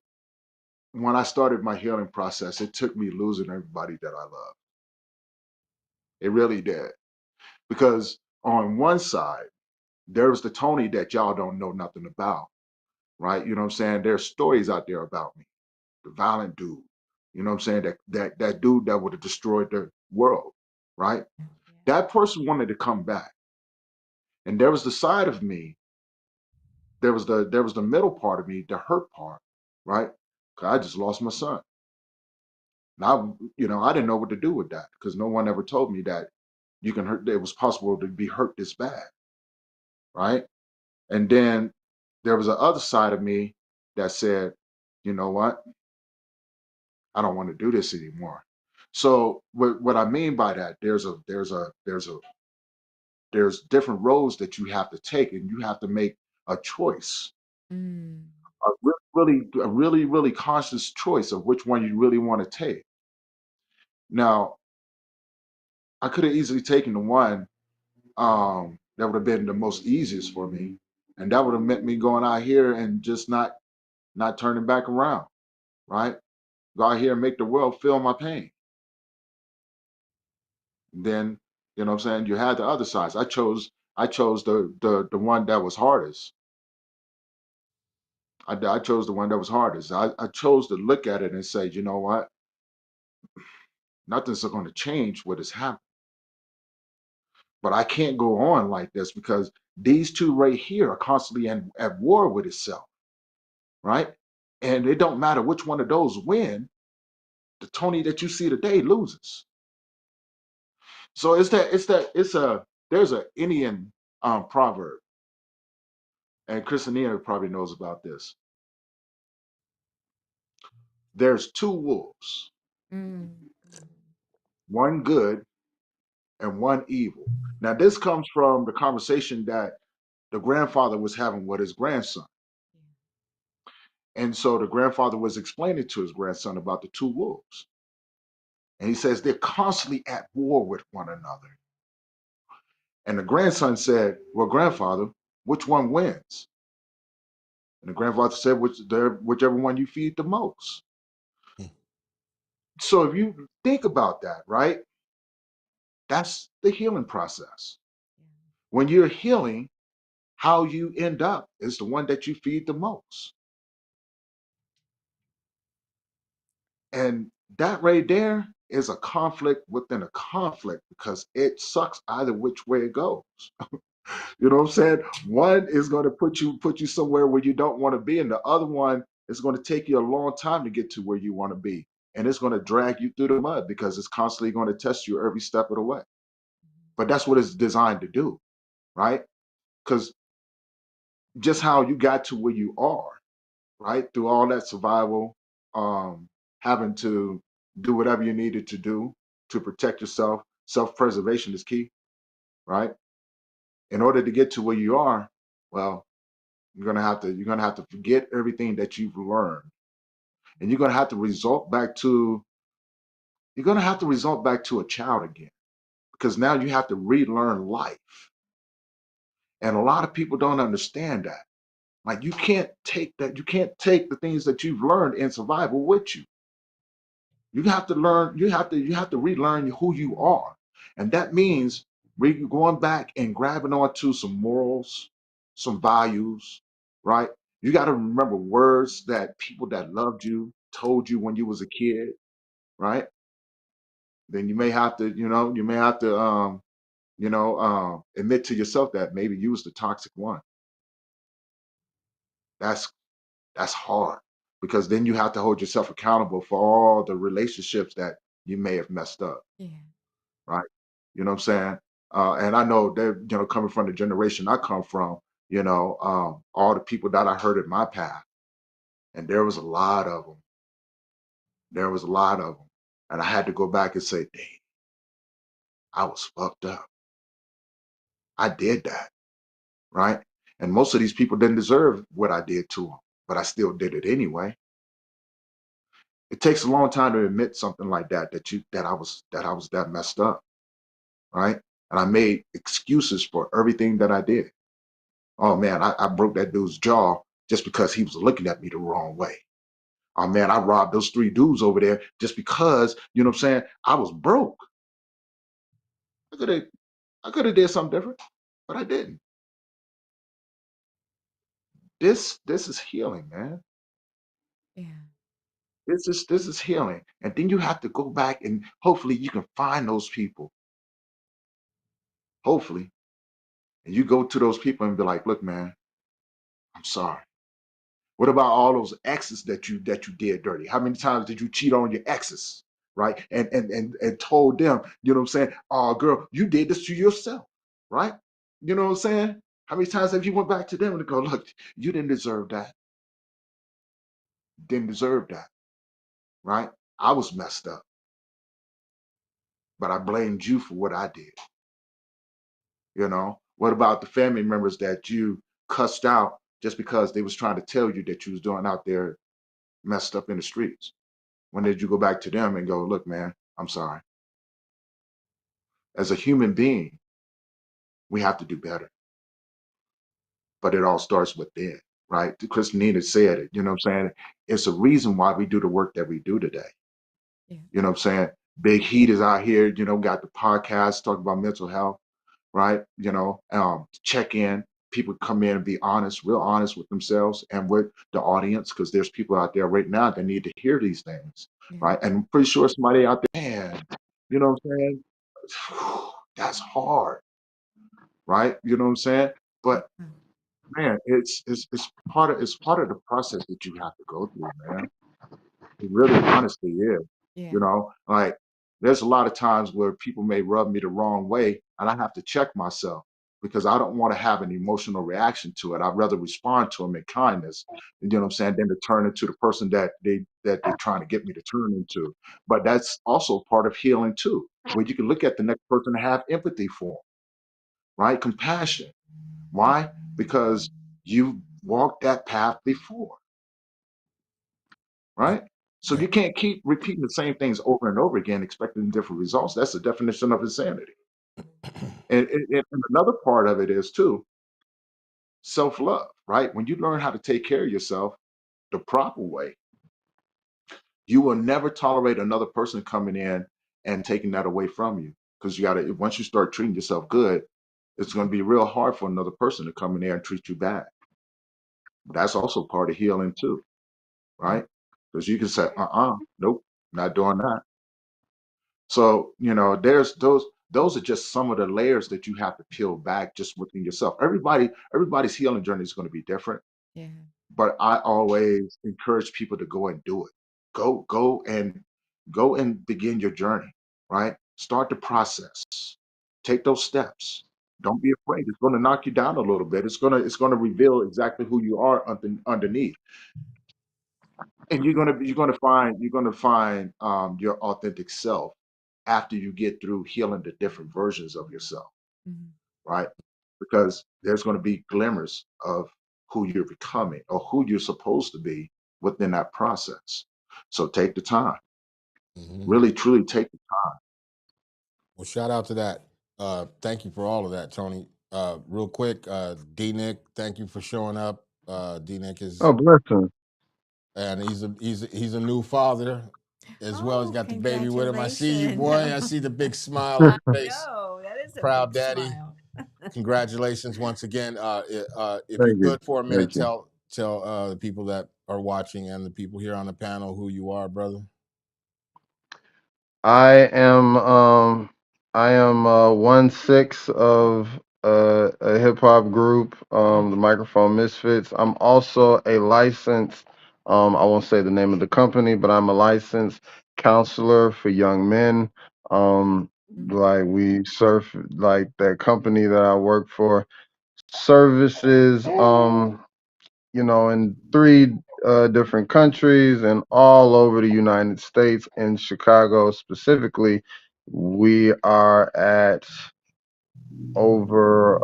when I started my healing process, it took me losing everybody that I love. It really did. Because on one side, there was the Tony that y'all don't know nothing about, right? You know what I'm saying? There's stories out there about me, the violent dude. You know what I'm saying? That dude that would have destroyed the world, right? Yeah. That person wanted to come back. And there was the side of me, there was the middle part of me, the hurt part, right? 'Cause I just lost my son. Now, I didn't know what to do with that because no one ever told me that you can hurt, it was possible to be hurt this bad, right? And then there was a other side of me that said, you know what? I don't want to do this anymore. So what I mean by that, there's different roads that you have to take, and you have to make a choice, Mm. a really conscious choice of which one you really want to take. Now, I could have easily taken the one that would have been the most easiest for me, and that would have meant me going out here and just not turning back around, right? Go out here and make the world feel my pain. Then, what I'm saying, you had the other sides. I chose the one that was hardest. I chose the one that was hardest. I chose to look at it and say, you know what? Nothing's going to change what has happened. but I can't go on like this because these two right here are constantly at war with itself, right? And it don't matter which one of those win, the Tony that you see today loses. So there's a Indian proverb, and Christina probably knows about this. There's two wolves, Mm. one good and one evil. Now this comes from the conversation that the grandfather was having with his grandson. And so the grandfather was explaining to his grandson about the two wolves. And he says they're constantly at war with one another. And the grandson said, well, grandfather, which one wins? And the grandfather said, whichever one you feed the most. Hmm. So if you think about that, right, that's the healing process. When you're healing, how you end up is the one that you feed the most. And that right there is a conflict within a conflict because it sucks either which way it goes. You know what I'm saying? One is going to put you somewhere where you don't want to be, and the other one is going to take you a long time to get to where you want to be. And it's going to drag you through the mud because it's constantly going to test you every step of the way. But that's what it's designed to do, right? Because just how you got to where you are, right? Through all that survival, having to do whatever you needed to do to protect yourself. Self-preservation is key, right? In order to get to where you are, well, you're gonna have to forget everything that you've learned, and you're gonna have to result back to a child again because now you have to relearn life, and a lot of people don't understand that. Like you can't take the things that you've learned in survival with you. You have to learn. You have to relearn who you are, and that means going back and grabbing onto some morals, some values, right? You got to remember words that people that loved you told you when you was a kid, right? Then you may have to, admit to yourself that maybe you was the toxic one. That's that's hard because then you have to hold yourself accountable for all the relationships that you may have messed up, Yeah. right? You know what I'm saying? And I know that, coming from the generation I come from, all the people that I heard in my path, and there was a lot of them. There was a lot of them. And I had to go back and say, dang, I was fucked up. I did that, right? And most of these people didn't deserve what I did to them, but I still did it anyway. It takes a long time to admit something like that, that I was that messed up, right? And I made excuses for everything that I did. Oh man, I broke that dude's jaw just because he was looking at me the wrong way. Oh man, I robbed those three dudes over there just because, you know what I'm saying, I was broke. I could have I could have did something different, but I didn't. This is healing, man. Yeah. This is healing. And then you have to go back and hopefully you can find those people. Hopefully. And you go to those people and be like, look, man, I'm sorry. What about all those exes that you did dirty? How many times did you cheat on your exes? Right? And told them, you know what I'm saying? Oh girl, you did this to yourself, right? You know what I'm saying? How many times have you went back to them and go, look, you didn't deserve that. Didn't deserve that, right? I was messed up, but I blamed you for what I did. What about the family members that you cussed out just because they was trying to tell you that you was doing out there messed up in the streets? When did you go back to them and go, look, man, I'm sorry. As a human being, we have to do better, but it all starts within, right? Christina said it, you know what I'm saying? It's a reason why we do the work that we do today. Yeah. You know what I'm saying? Big Heat is out here, got the podcast talking about mental health, right? Check in. People come in and be honest, real honest with themselves and with the audience, because there's people out there right now that need to hear these things, Yeah. right? And I'm pretty sure somebody out there, man, you know what I'm saying? That's hard. right? You know what I'm saying? But man, it's part of the process that you have to go through, man. It really honestly is. Yeah. You know, like there's a lot of times where people may rub me the wrong way and I have to check myself because I don't want to have an emotional reaction to it. I'd rather respond to them in kindness, you know what I'm saying, than to turn into the person that they're trying to get me to turn into. But that's also part of healing too, where you can look at the next person and have empathy for them, right? Compassion. Why? Because you walked that path before, Yeah. right? So Yeah. you can't keep repeating the same things over and over again, expecting different results. That's the definition of insanity. And another part of it is too self-love, right? When you learn how to take care of yourself the proper way, you will never tolerate another person coming in and taking that away from you. Because you gotta once you start treating yourself good, it's gonna be real hard for another person to come in there and treat you bad. That's also part of healing too, right? Because you can say, nope, not doing that. So, there's those are just some of the layers that you have to peel back just within yourself. Everybody's healing journey is going to be different, Yeah. but I always encourage people to go and do it. Go and begin your journey, right? Start the process. Take those steps. Don't be afraid. It's going to knock you down a little bit. It's going to reveal exactly who you are underneath. And you're gonna find your authentic self after you get through healing the different versions of yourself, Mhm. right? Because there's going to be glimmers of who you're becoming or who you're supposed to be within that process. So take the time, Hmm. really truly take the Well, shout out to that. Thank you for all of that, Tony. Real quick, D Nick, thank you for showing up. D Nick is, Oh, blessing. and he's a new father as well. He's Oh, got the baby with him. I see you, congratulations. boy. I see the big smile on I your face. know. That is a Proud big daddy. smile. Congratulations once again. If you Thank you. could for a minute, Thank you. tell the people that are watching and the people here on the panel who you are, brother. I am I am 1/6 of a hip hop group, the Microphone Misfits. I'm also a licensed, I won't say the name of the company, but I'm a licensed counselor for young men. Like we serve, like that company that I work for services in three different countries and all over the United States. In Chicago specifically, we are at over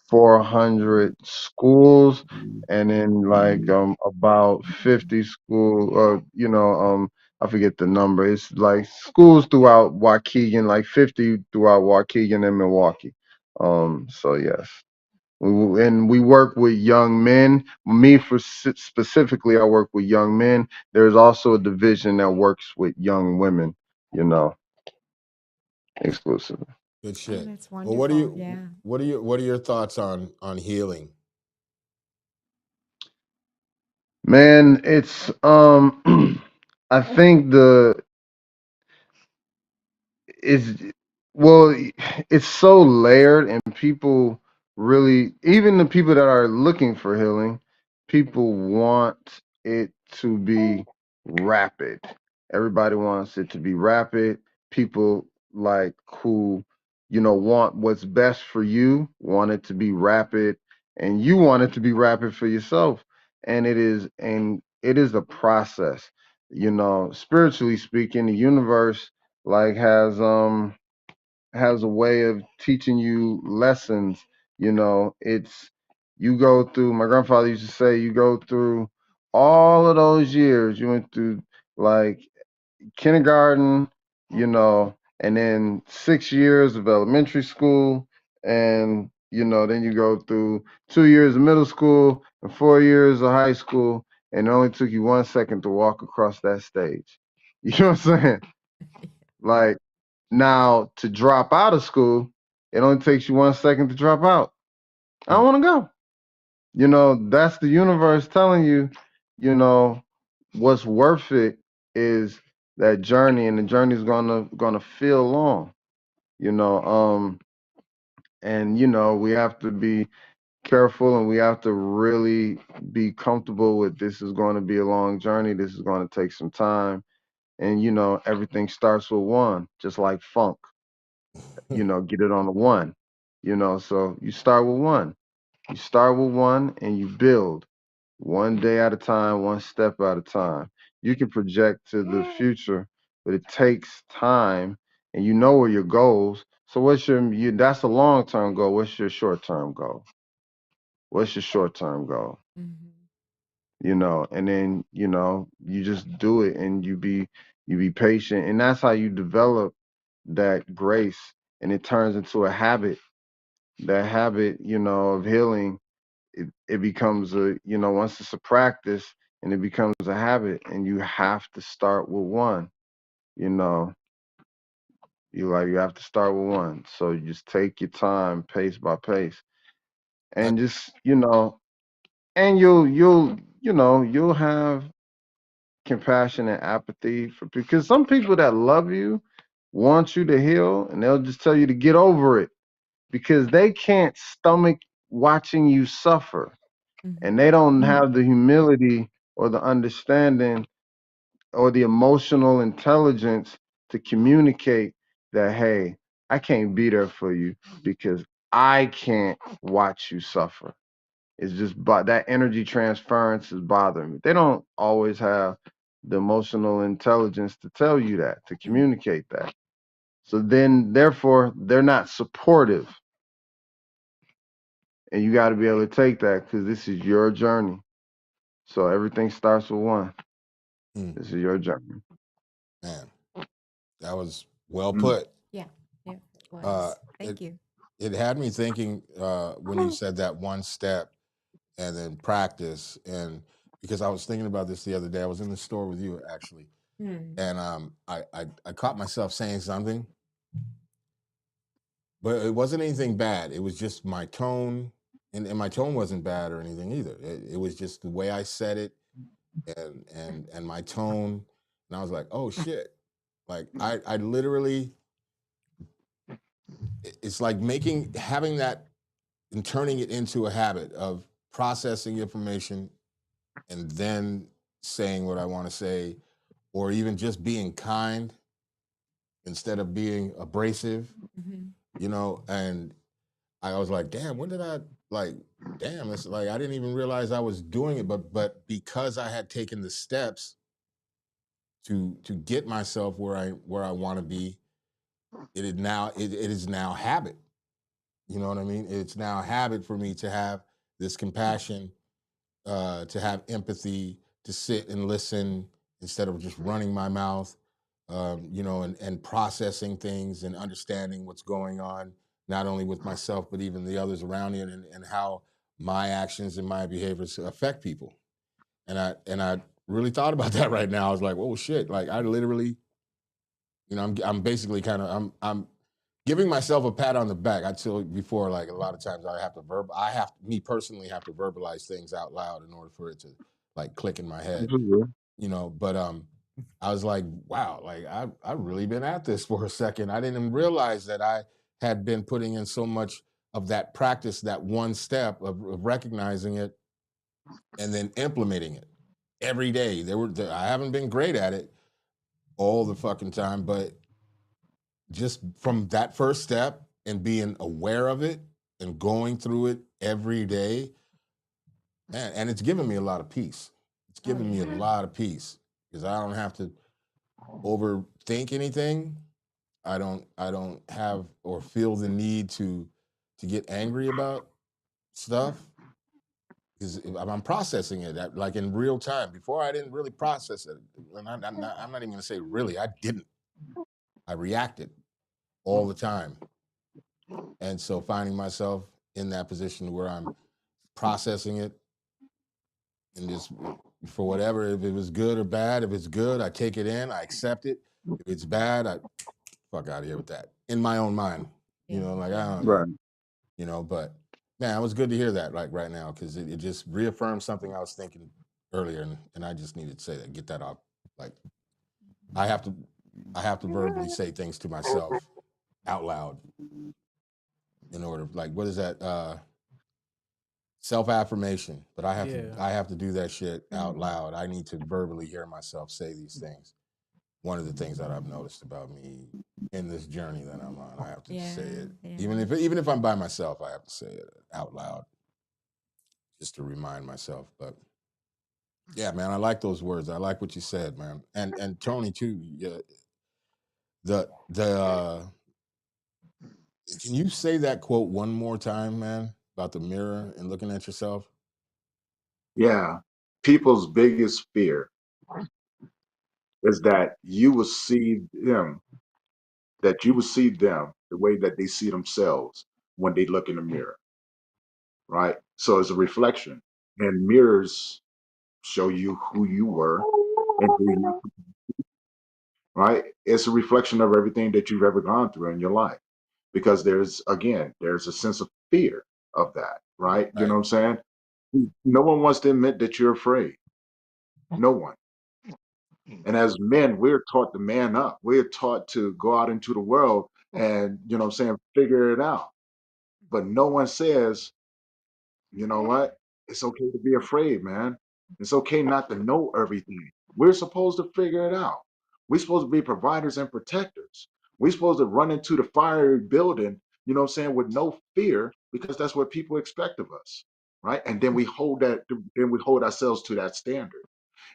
400 schools, and in like about 50 school, I forget the number. It's like schools throughout Waukegan, like 50 throughout Waukegan and Milwaukee. So yes. And we work with young men. Me for specifically, I work with young men. There's also a division that works with young women. You know, exclusively. Good Oh, shit. that's Well, wonderful. Yeah. what are your thoughts on healing? Man, it's I think it's well it's so layered, and people really, even the people that are looking for healing, people want it to be rapid. Everybody wants it to be rapid. People like who want what's best for you want it to be rapid, and you want it to be rapid for yourself. And it is a process. Spiritually speaking, the universe like has a way of teaching you lessons. It's you go through, my grandfather used to say, you go through all of those years. You went through like kindergarten, and then 6 years of elementary school, and then you go through 2 years of middle school and 4 years of high school, and it only took you 1 second to walk across that stage. You know what I'm saying? Like, now to drop out of school, it only takes you 1 second to drop out. I don't want to go. That's the universe telling you, you know, what's worth it is that journey, and the journey is gonna feel long. You know, And we have to be careful, and we have to really be comfortable with this is going to be a long journey. This is going to take some time. And everything starts with one, just like funk. Get it on the one. So you start with one. You start with one and you build one day at a time, one step at a time. You can project to the future, but it takes time, and you know where your goals. So what's that's a long term goal. What's your short term goal? What's your short term goal? Mhm. And then you just do it, and you be patient, and that's how you develop that grace, and it turns into a habit. That habit, of healing, it becomes once it's a practice, and it becomes a habit, and you have to start with one. you know you have to start with one. So you just take your time, pace by pace, I, and just and you'll have compassion and apathy for, because some people that love you want you to heal, and they'll just tell you to get over it because they can't stomach watching you suffer, Mhm. and they don't have the humility or the understanding or the emotional intelligence to communicate that, hey, I can't be there for you because I can't watch you suffer. It's just, but that energy transference is bothering me. They don't always have the emotional intelligence to tell you that, to Mhm. communicate that. So then, therefore, they're not supportive. And you got to be able to take that because this is your journey. So everything starts with one. mm, This is your journey. man, that was well Mm. put. Yeah, it Uh, was. it Thank you. it had me thinking when you said that one step and then practice, and because I was thinking about this the other day. I was in the store with you actually, Mm. and I caught myself saying something, but it wasn't anything bad. It was just my tone, and my tone wasn't bad or anything either. It was just the way I said it, and my tone, and I was like, oh shit, like I literally, it's like having that and turning it into a habit of processing information and then saying what I want to say, or even just being kind instead of being abrasive, Mhm. and I was like, damn, when did I like, damn, it's like I didn't even realize I was doing it, but because I had taken the steps to get myself where I want to be, it is now habit. You know what I mean? It's now a habit for me to have this compassion, to have empathy, to sit and listen instead of just running my mouth, and processing things and understanding what's going on, not only with myself, but even the others around me, and how my actions and my behaviors affect people. And I really thought about that right now. I was like, oh shit, like I literally, I'm basically kind of, I'm giving myself a pat on the back. I told you before, like a lot of times me personally have to verbalize things out loud in order for it to like click in my head, Absolutely. but I was like, wow, like I've really been at this for a second. I didn't even realize that I had been putting in so much of that practice, that one step of recognizing it and then implementing it every day. I haven't been great at it all the fucking time, but just from that first step and being aware of it and going through it every day, man, and it's given me a lot of peace. It's Oh given me a yeah. lot of peace because I don't have to overthink anything. I don't have or feel the need to get angry about stuff because I'm processing it like in real time. Before I didn't really process it, and I'm not even gonna say really. I didn't. I reacted all the time. And so finding myself in that position where I'm processing it and just for whatever, if it was good or bad, if it's good, I take it in, I accept it. If it's bad, I fuck out of here with that in my own mind. Yeah. Like I don't, Right. but man, it was good to hear that like right now because it just reaffirmed something I was thinking earlier, and I just needed to say that, get that off. Like I have to, I have to verbally say things to myself out loud. in order, like, what is that? Self-affirmation. But I Yeah. have to do that shit out Mhm. loud. I need to verbally hear myself say these things. One of the things that I've noticed about me in this journey that I'm on, I have to say Yeah, it. yeah. Even if I'm by myself, I have to say it out loud just to remind myself. But yeah, man, I like those words. I like what you said, man. And Tony too. Yeah, the can you say that quote one more time, man, about the mirror and looking at yourself? Yeah. People's biggest fear is that you will see them the way that they see themselves when they look in the mirror, right? So it's a reflection. And mirrors show you who you were and who you, right? It's a reflection of everything that you've ever gone through in your life. Because there's a sense of fear of that, right? You know Right. what I'm saying? No one wants to admit that you're afraid. No one. And as men, we're taught to man up. We're taught to go out into the world and, you know what I'm saying, figure it out. But no one says, you know what? It's okay to be afraid, man. It's okay not to know everything. We're supposed to figure it out. We're supposed to be providers and protectors. We're supposed to run into the fiery building, you know what I'm saying, with no fear, because that's what people expect of us. Right. And then we hold ourselves to that standard.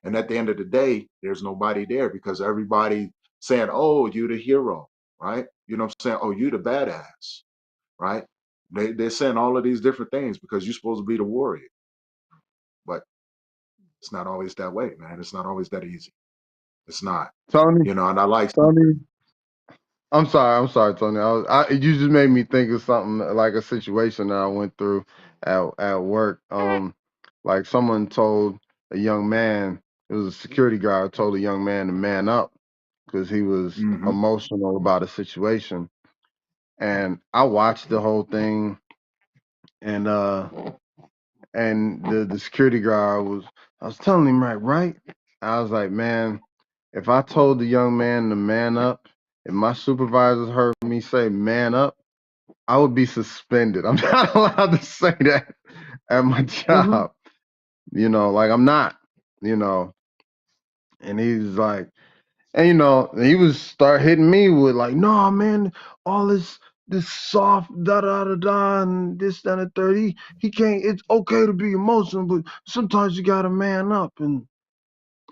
And at the end of the day, there's nobody there because everybody saying, oh, you the hero, right? You know what I'm saying? Oh, you the badass, right? They're saying all of these different things because you're supposed to be the warrior. But it's not always that way, man. It's not always that easy. It's not. Tony, And I like Tony, I'm sorry, Tony. You just made me think of something like a situation that I went through at work. Like someone told a young man, it was a security guard, told a young man to man up because he was hmm emotional about a situation. And I watched the whole thing, and the security guard I was telling him right. I was like, man, if I told the young man to man up, if my supervisors heard me say man up, I would be suspended. I'm not allowed to say that at my hmm job. Like I'm not, you know. And he's like, and he was start hitting me with like, no, man, all this soft da da da da and this that and the third. He can't. It's okay to be emotional, but sometimes you gotta man up. And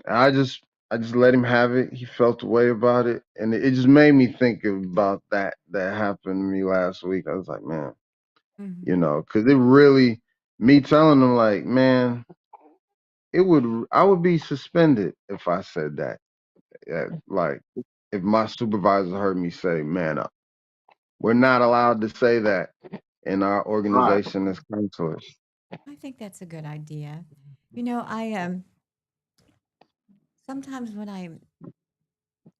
I just let him have it. He felt the way about it, and it just made me think about that happened to me last week. I was like, man, Mhm. because it really me telling him like, man, I would be suspended if I said that. Like if my supervisor heard me say, man up. We're not allowed to say that in our Right. organization as counselors. I think that's a good idea. I sometimes when I'm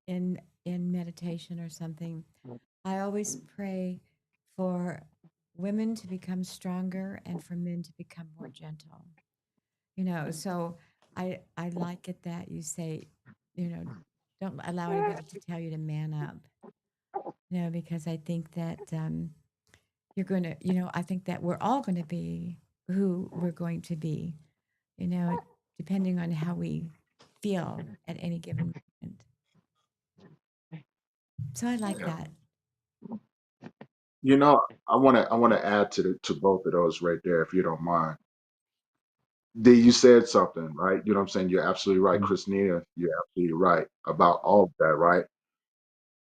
in meditation or something, I always pray for women to become stronger and for men to become more gentle. So I like it that you say, you know, don't allow anybody to tell you to man up. Because I think that you're going to, I think that we're all going to be who we're going to be, you know, depending on how we feel at any given moment. So I like Yeah. that. You know, I want to add to both of those right there, if you don't mind. You said something, right? You know what I'm saying? You're absolutely right, Christina. You're absolutely right about all of that, right?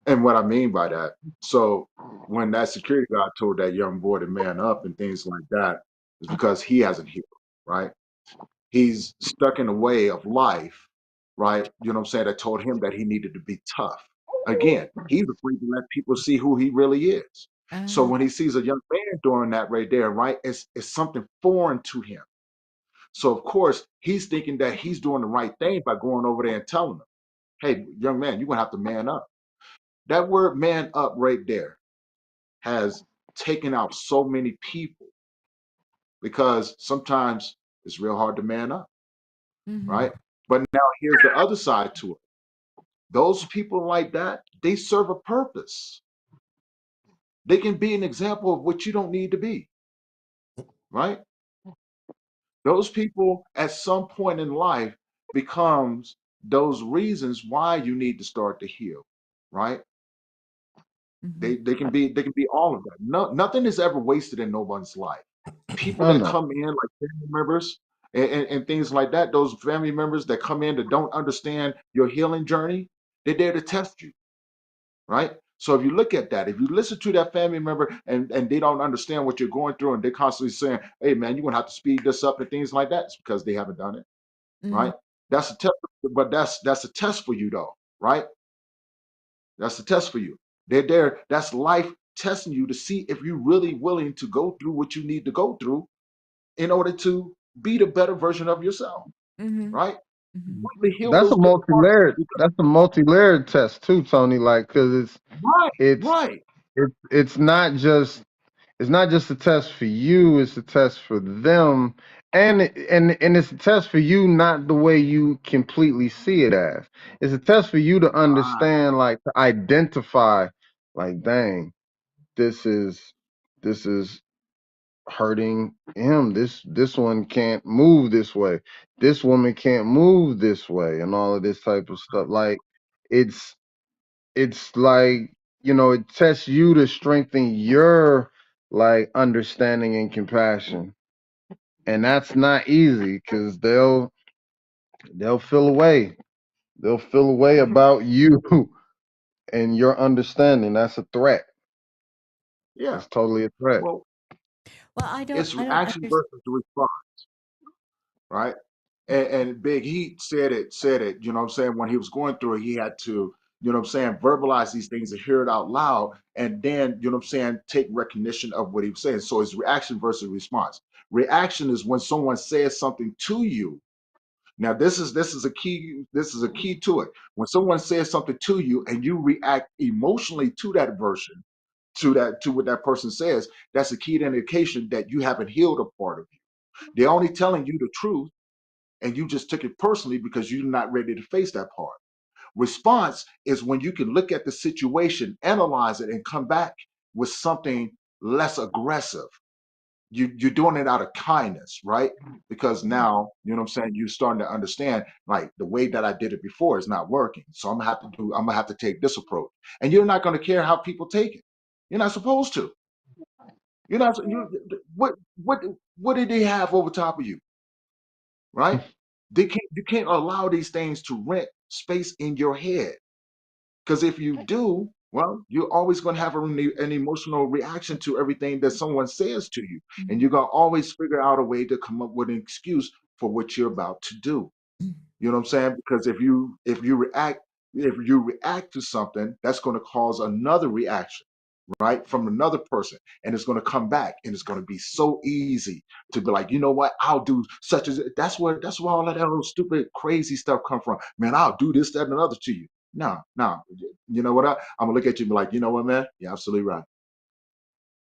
And what I mean by that, so when that security guard told that young boy to man up and things like that, is because he hasn't healed, right? He's stuck in a way of life, right? You know what I'm saying? That told him that he needed to be tough. Again, he's afraid to let people see who he really is. So Uh-huh. when he sees a young man doing that right there, right, it's something foreign to him. So of course he's thinking that he's doing the right thing by going over there and telling him, "Hey, young man, you're gonna have to man up." That word "man up" right there has taken out so many people because sometimes it's real hard to man up, Mm-hmm. right? But now here's the other side to it. Those people like that, they serve a purpose. They can be an example of what you don't need to be, right? Those people at some point in life becomes those reasons why you need to start to heal, right? Mm-hmm. They can be all of that. No, nothing is ever wasted in no one's life. People I that know. come in like family members and things like that, those family members that come in that don't understand your healing journey, they're there to test you, right? So if you look at that, if you listen to that family member and they don't understand what you're going through and they're constantly saying, hey man, you're gonna have to speed this up and things like that, it's because they haven't done it, Mm-hmm. right? That's a test, but that's a test for you though, right? That's a test for you. They're there. That's life testing you to see if you're really willing to go through what you need to go through in order to be the better version of yourself, Mm-hmm. right? Mm-hmm. Completely heal That's a those different parts. multi-layered. Because, That's a multi-layered test too, Tony. Like, cause right, it's right. it's not just a test for you. It's a test for them, and it's a test for you, not the way you completely see it as. It's a test for you to Right. understand, like to identify, like, dang, this is this is hurting him. This one can't move this way. This woman can't move this way, and all of this type of stuff. Like it's it's like, it tests you to strengthen your like understanding and compassion. And that's not easy because they'll feel away. They'll feel away about you and your understanding. That's a threat. Yeah. That's totally a threat. Well, Well, I don't. it's I don't reaction understand. versus the response, right? And Big Heat said it, you know what I'm saying, when he was going through it, he had to, you know what I'm saying, verbalize these things and hear it out loud, and then, you know what I'm saying, take recognition of what he was saying. So it's reaction versus response. Reaction is when someone says something to you. Now this is a key to it. When someone says something to you and you react emotionally to that version, to what that person says, that's a key indication that you haven't healed a part of you. They're only telling you the truth and you just took it personally because you're not ready to face that part. Response is when you can look at the situation, analyze it, and come back with something less aggressive. You're doing it out of kindness, right? Because now, you know what I'm saying, you're starting to understand like the way that I did it before is not working. So I'm gonna have to take this approach. And you're not gonna care how people take it. You're not supposed to. You're not you what what did they have over top of you? Right? You can't allow these things to rent space in your head. Because if you do, well, you're always going to have an emotional reaction to everything that someone says to you. And Mhm. you're going to always figure out a way to come up with an excuse for what you're about to do. You know what I'm saying? Because if you react to something, that's going to cause another reaction, right, from another person, and it's going to come back, and it's going to be so easy to be like, you know what, I'll do such as that's where all of that little stupid crazy stuff come from. Man, I'll do this, that, and another to you. No, no, you know what? I'm gonna look at you and be like, you know what, man? You're absolutely right.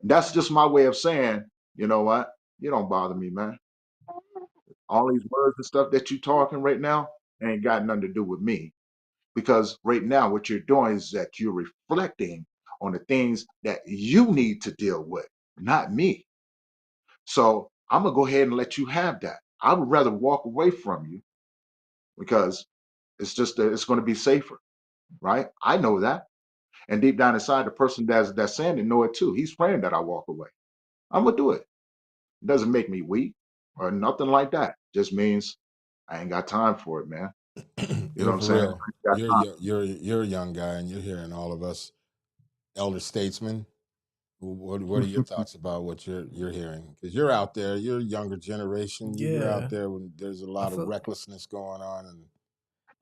That's just my way of saying, you know what? You don't bother me, man. All these words and stuff that you talking right now ain't got nothing to do with me. Because right now, what you're doing is that you're reflecting on the things that you need to deal with, not me. So I'm gonna go ahead and let you have that. I would rather walk away from you because it's just that it's going to be safer, right? I know that, and deep down inside, the person that's saying it know it too. He's praying that I walk away. I'm gonna do it. It doesn't make me weak or nothing like that. Just means I ain't got time for it, man. You know what I'm For saying? I real. ain't got You're time. you're you're you're a young guy, and you're hearing all of us elder statesmen. What are your thoughts about what you're hearing? Because you're out there, you're a younger generation. You're out Yeah, there when there's a I lot of feel. recklessness going on, and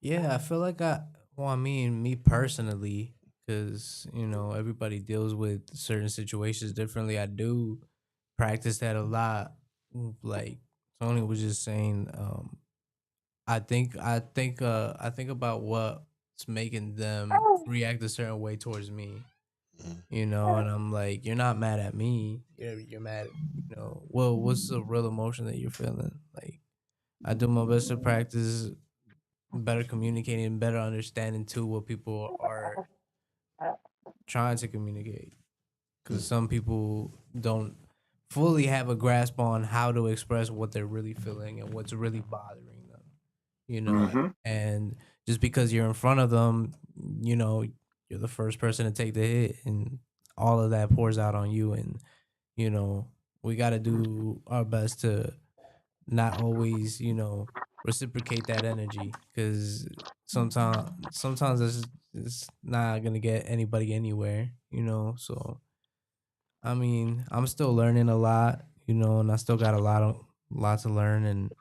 Yeah, I feel like Well, I mean, me personally, because everybody deals with certain situations differently. I do practice that a lot. Like Tony was just saying, I think about what's making them react a certain way towards me. Mhm. And I'm like, you're not mad at me. You're mad. Well, what's the real emotion that you're feeling? Like, I do my best to practice better communicating, better understanding too what people are trying to communicate. because some people don't fully have a grasp on how to express what they're really feeling and what's really bothering them, you know. Mm-hmm. And just because you're in front of them, you know, you're the first person to take the hit, and all of that pours out on you. And you know, we got to do our best to not always, you know, reciprocate that energy, because sometimes it's not gonna get anybody anywhere, you know. So I mean, I'm still learning a lot, you know, and I still got a lot to learn, and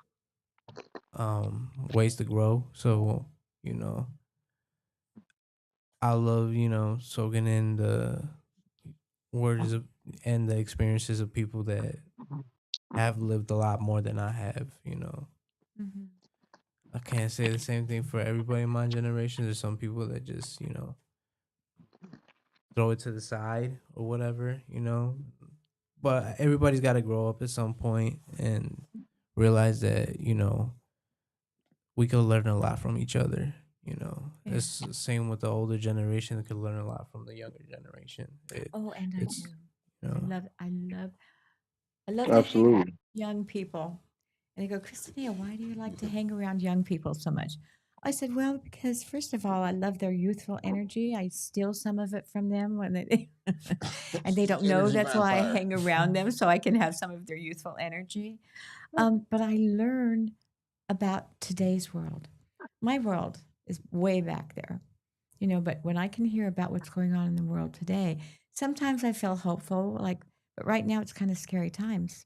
ways to grow. So, you know, I love, you know, soaking in the words of, and the experiences of people that have lived a lot more than I have, you know. Mm-hmm. I can't say the same thing for everybody in my generation. There's some people that just, you know, throw it to the side or whatever, you know. But everybody's got to grow up at some point and realize that, you know, we could learn a lot from each other. You know, Yeah. it's the same with the older generation that could learn a lot from the younger generation. Oh, and I It's, do. you I know, love, I love, I love to hang around Absolutely. young people. And they go, Christina, why do you like to hang around young people so much? I said, well, because first of all, I love their youthful energy. I steal some of it from them when they, and they don't know Energy that's why I vampire. hang around them, so I can have some of their youthful energy. But I learn about today's world. My world is way back there, you know, but when I can hear about what's going on in the world today, sometimes I feel hopeful, like, but right now it's kind of scary times.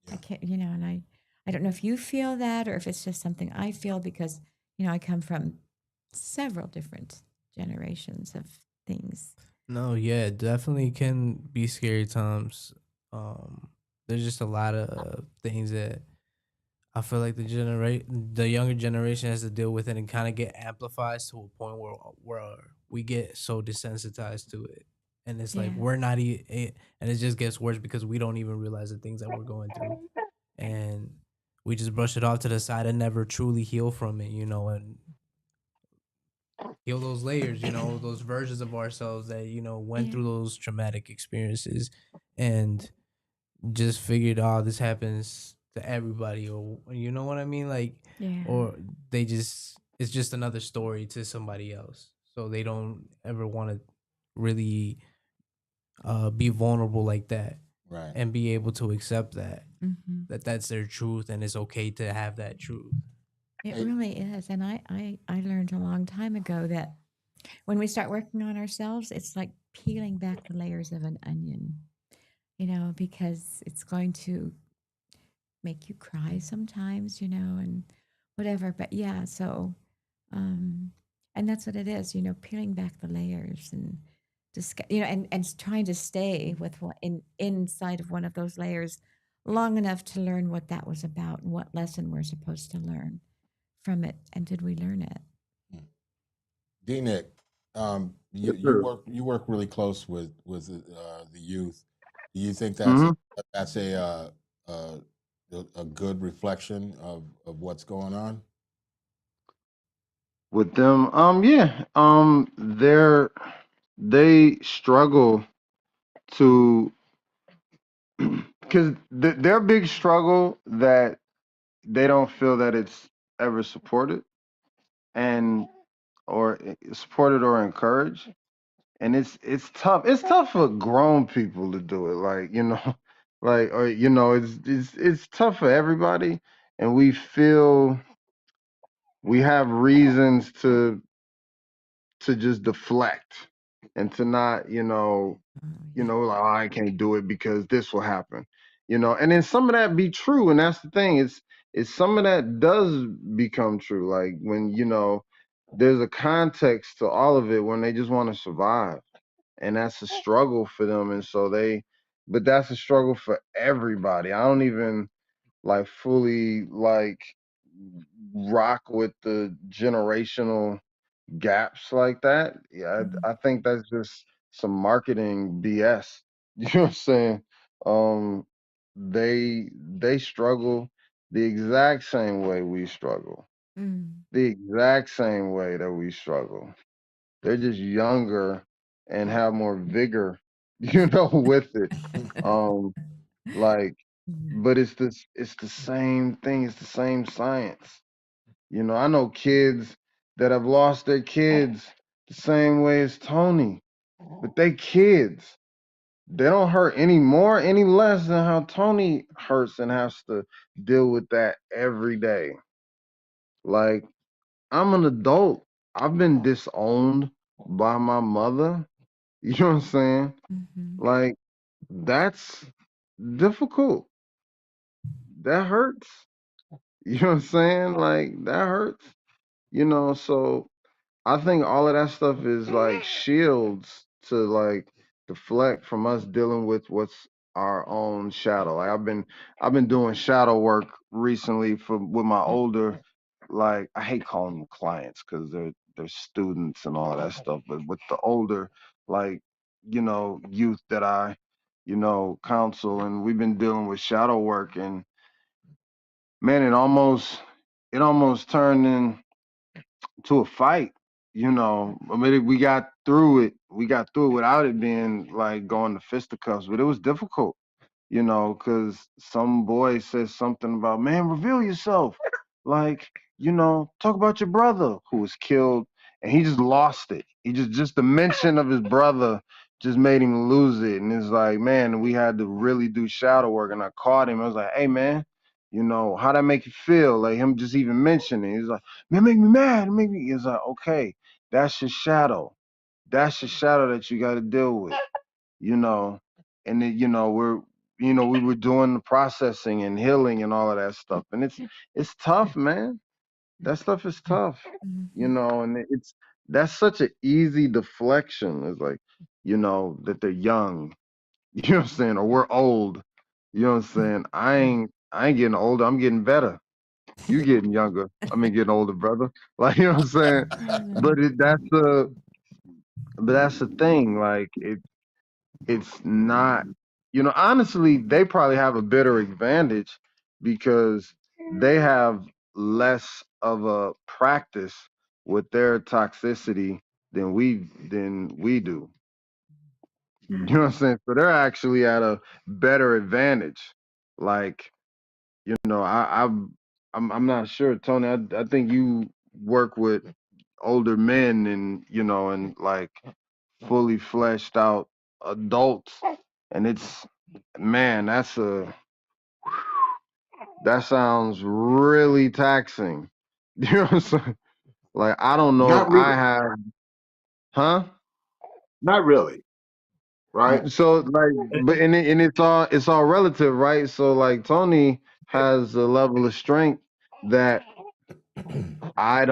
I Yeah. can't, you know, and I don't know if you feel that or if it's just something I feel because, you know, I come from several different generations of things. no, yeah, definitely can be scary times. There's just a lot of things that I feel like the younger generation has to deal with it, and kind of get amplified to a point where we get so desensitized to it, and it's like Yeah. we're not and it just gets worse because we don't even realize the things that we're going through, and we just brush it off to the side and never truly heal from it, you know, and heal those layers, you know, those versions of ourselves that, you know, went Yeah. through those traumatic experiences, and just figured, oh, this happens to everybody, or you know what I mean, like, Yeah. or they just, it's just another story to somebody else, so they don't ever want to really be vulnerable like that, Right. and be able to accept Hmm. that that's their truth, and it's okay to have that truth. It Hey, really is. And I learned a long time ago that when we start working on ourselves, it's like peeling back the layers of an onion, you know, because it's going to make you cry sometimes, you know, and whatever. But yeah, so, um, and that's what it is, you know, peeling back the layers and just, you know, and trying to stay with what inside of one of those layers long enough to learn what that was about and what lesson we're supposed to learn from it. And did we learn it? D Nick, Yes, sir. you work really close with the youth. Do you think Hmm. that's uh, a good reflection of what's going on? With them, yeah, they struggle to because their big struggle that they don't feel that it's ever supported and or supported or encouraged, and it's tough. It's tough for grown people to do it, like you know, like or you know, it's tough for everybody, and we feel we have reasons to just deflect and to not, Oh, you yeah. know, like, "Oh, I can't do it because this will happen," you know. And then some of that be true, and that's the thing. It's some of that does become true. Like when you know, there's a context to all of it when they just want to survive, and that's a struggle for them. And so but that's a struggle for everybody. I don't even like fully like rock with the generational gaps like that. Yeah, Mhm. I think that's just some marketing BS. You know what I'm saying? Um, they struggle the exact same way we struggle, Mm. the exact same way that we struggle. They're just younger and have more vigor with it. Um, like, Mhm. but it's the same thing. It's the same science. I know kids that have lost their kids the same way as Tony, but they kids. They don't hurt any more, any less than how Tony hurts and has to deal with that every day. Like, I'm an adult. I've been disowned by my mother. You know what I'm saying? Mhm. Like, that's difficult. That hurts. You know what I'm saying? Like, that hurts. So I think all of that stuff is like shields to like deflect from us dealing with what's our own shadow. Like I've been doing shadow work recently for with my older, like I hate calling them clients because they're students and all of that stuff, but with the older, like, youth that I, counsel, and we've been dealing with shadow work, and man, it almost turned into a fight. I mean, we got through it. We got through it without it being like going to fisticuffs, but it was difficult, because some boy says something about, man, reveal yourself. Like, talk about your brother who was killed, and he just lost it. Just the mention of his brother just made him lose it. And it's like, man, we had to really do shadow work. And I caught him. I was like, hey, man, how that make you feel? Like him just even mentioning it. He's like, man, make me mad. Make me. It's like, okay, that's your shadow. That's your shadow that you got to deal with, you know. And then, we were doing the processing and healing and all of that stuff. And it's tough, man. That stuff is tough, Mhm. and that's such an easy deflection. It's like, that they're young, you know what I'm saying, or we're old. You know what I'm saying? I ain't getting older, I'm getting better. You getting younger. I mean getting older, brother. Like, you know what I'm saying? Mhm. But that's the thing. Like it's not, honestly, they probably have a better advantage because they have less of a practice with their toxicity than we do. You know what I'm saying? So they're actually at a better advantage. Like, I'm not sure, Tony. I think you work with older men and like fully fleshed out adults, and it's, man, that sounds really taxing. You know what I'm saying? Like, I don't know if Not I really. have, huh? Not really. Right. So like, but and it's all relative, right? So like Tony has a level of strength that I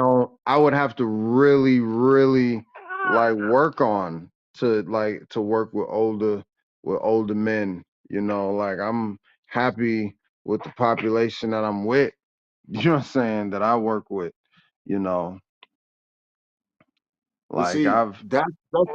would have to really, really like work on to work with older men. Like I'm happy with the population that I'm with. You know what I'm saying? That I work with, you know, But like see, I've that's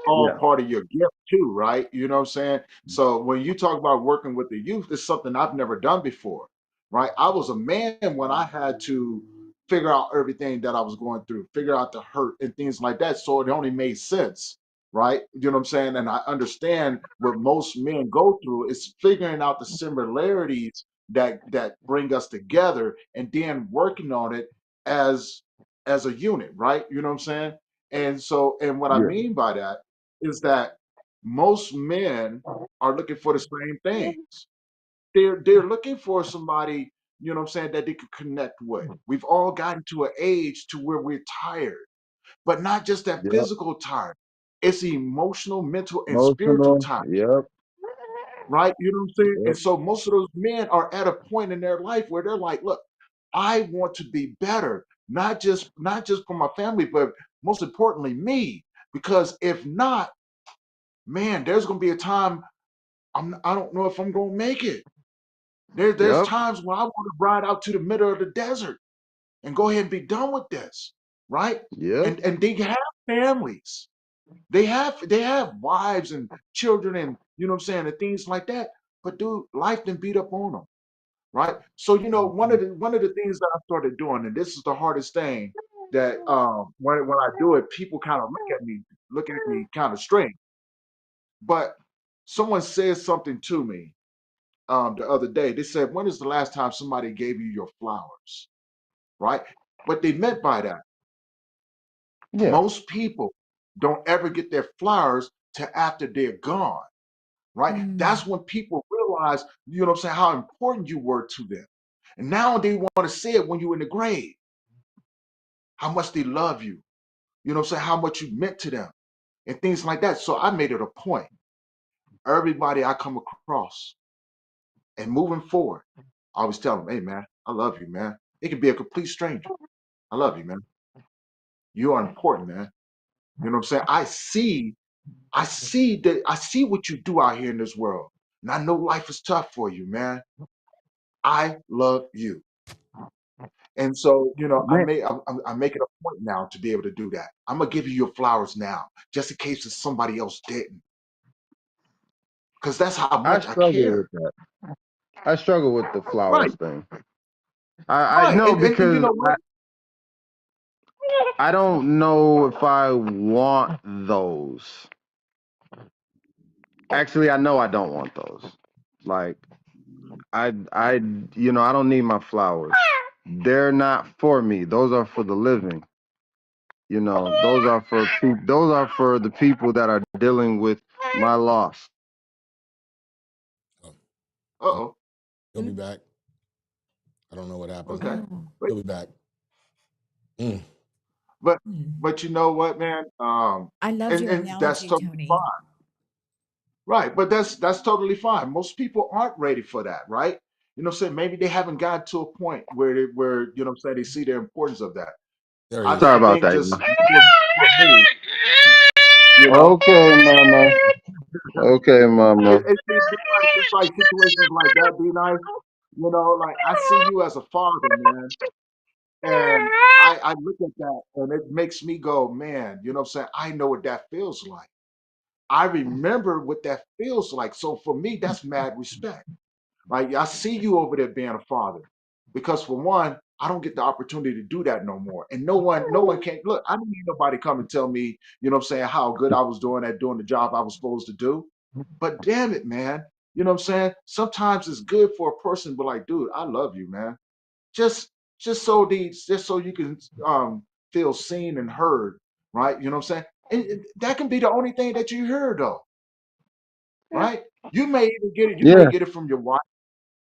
all yeah. part of your gift too, right? You know what I'm saying? So when you talk about working with the youth, it's something I've never done before, right? I was a man when I had to figure out everything that I was going through, figure out the hurt and things like that. So it only made sense, right? You know what I'm saying? And I understand what most men go through is figuring out the similarities that bring us together and then working on it as as a unit, right? You know what I'm saying? And so, and what I Yeah. mean by that is that most men are looking for the same things. They're looking for somebody, you know what I'm saying, that they can connect with. We've all gotten to an age to where we're tired, but not just that Yep. physical tired. It's emotional, mental, and spiritual Emotional. tired, Yep. right? You know what I'm saying? Yep. And so most of those men are at a point in their life where they're like, look, I want to be better, not just for my family, but most importantly, me. Because if not, man, there's gonna be a time I don't know if I'm gonna make it. There's Yep. times when I want to ride out to the middle of the desert and go ahead and be done with this, right? Yep. And they have families. They have wives and children and you know what I'm saying and things like that. But dude, life done beat up on them, right? So one of the things that I started doing, and this is the hardest thing that when I do it, people kind of look at me kind of strange. But Someone said something to me the other day. They said, "When is the last time somebody gave you your flowers?" Right? What they meant by that, Yeah. most people don't ever get their flowers till after they're gone. Right? Mm. That's when people realize, you know what I'm saying, how important you were to them. And now they want to say it when you're in the grave, how much they love you, you know what I'm saying, how much you meant to them, and things like that. So I made it a point. Everybody I come across and moving forward, I always tell them, hey, man, I love you, man. It could be a complete stranger. I love you, man. You are important, man. You know what I'm saying? I see what you do out here in this world. And I know life is tough for you, man. I love you. And so, Man, I'm making a point now to be able to do that. I'm gonna give you your flowers now, just in case if somebody else didn't, because that's how I much I struggle care. with that. I struggle with the Right, flowers thing. I right. know And you because know what? I don't know if I want those. Actually, I know I don't want those. Like I I don't need my flowers. They're not for me. Those are for the living. Those are for the people that are dealing with my loss. Oh, oh, Uh-oh. he'll be back. I don't know what happened. Okay. Oh. But He'll be back. Mm. but Mm. but you know what, man? I loved And your that's analogy, totally Tony. fine. Right. But that's totally fine. Most people aren't ready for that, right? You know what I'm saying? Maybe they haven't gotten to a point where, you know what I'm saying, they see the importance of that. There he I is. Sorry I about think that. just for me, you know, Okay, mama. Okay, mama. it's like situations like that, be nice. Like I see you as a father, man. And I look at that and it makes me go, man, you know what I'm saying? I know what that feels like. I remember what that feels like. So for me, that's mad respect. Like I see you over there being a father. Because for one, I don't get the opportunity to do that no more. And no one can look, I don't need nobody come and tell me, you know what I'm saying, how good I was doing at doing the job I was supposed to do. But damn it, man. You know what I'm saying? Sometimes it's good for a person to be like, dude, I love you, man. Just just so you can feel seen and heard, right? You know what I'm saying? And that can be the only thing that you hear though, right? You may Yeah. get it from your wife,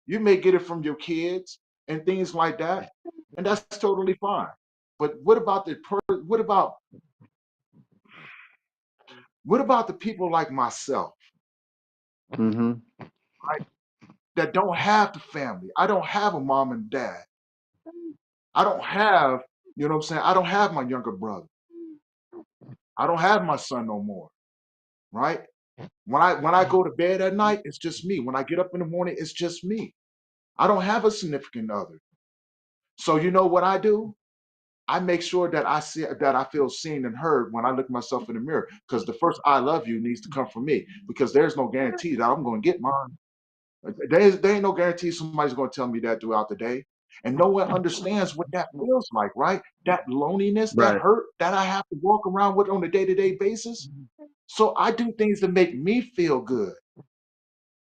you may get it from your kids and things like that, and that's totally fine. But what about the people like myself, Mm-hmm. right? That don't have the family. I don't have a mom and dad. I don't have, you know what I'm saying? I don't have my younger brother. I don't have my son no more, right? When I go to bed at night, it's just me. When I get up in the morning, it's just me. I don't have a significant other. So you know what I do? I make sure that I feel seen and heard when I look myself in the mirror. Because the first "I love you" needs to come from me. Because there's no guarantee that I'm going to get mine. There ain't no guarantee somebody's going to tell me that throughout the day. And no one understands what that feels like, right? That loneliness, that Right. hurt that I have to walk around with on a day-to-day basis. So I do things to make me feel good.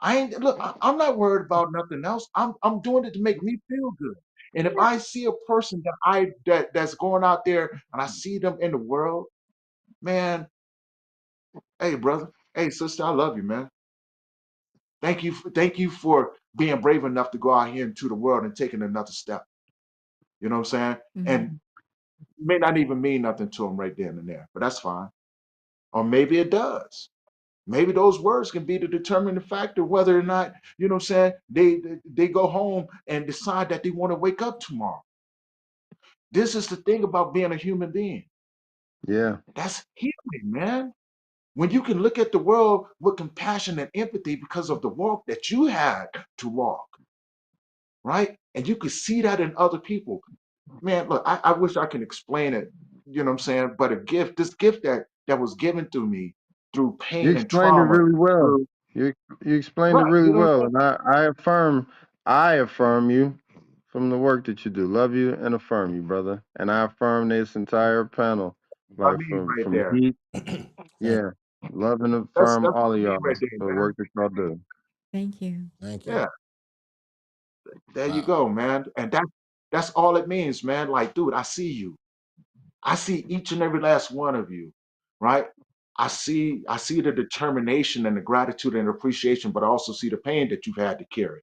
I ain't look. I'm not worried about nothing else. I'm doing it to make me feel good. And if I see a person that's going out there and I see them in the world, man, hey brother, hey sister, I love you, man. Thank you for being brave enough to go out here into the world and taking another step. You know what I'm saying? And Mm. it may not even mean nothing to them right then and there, but that's fine. Or maybe it does. Maybe those words can be the determining factor whether or not, you know what I'm saying, they go home and decide that they want to wake up tomorrow. This is the thing about being a human being. Yeah. That's healing, man. When you can look at the world with compassion and empathy because of the walk that you had to walk, right? And you could see that in other people. Man, look, I wish I can explain it, you know what I'm saying? But this gift that was given to me through You pain and explained it trauma, really well. through You explained it right, really you know what well, I'm and I affirm you from the work that you do. Love you and affirm you, brother. And I affirm this entire panel, saying? I like mean from right from there. heat. Thank Yeah. Love and affirm That's all of the key right y'all there, for the man. work that y'all do. Thank you. Thank you. Yeah, there you Wow. go, man. And that's all it means, man. Like, dude, I see you. I see each and every last one of you, right? I see the determination and the gratitude and appreciation, but I also see the pain that you've had to carry.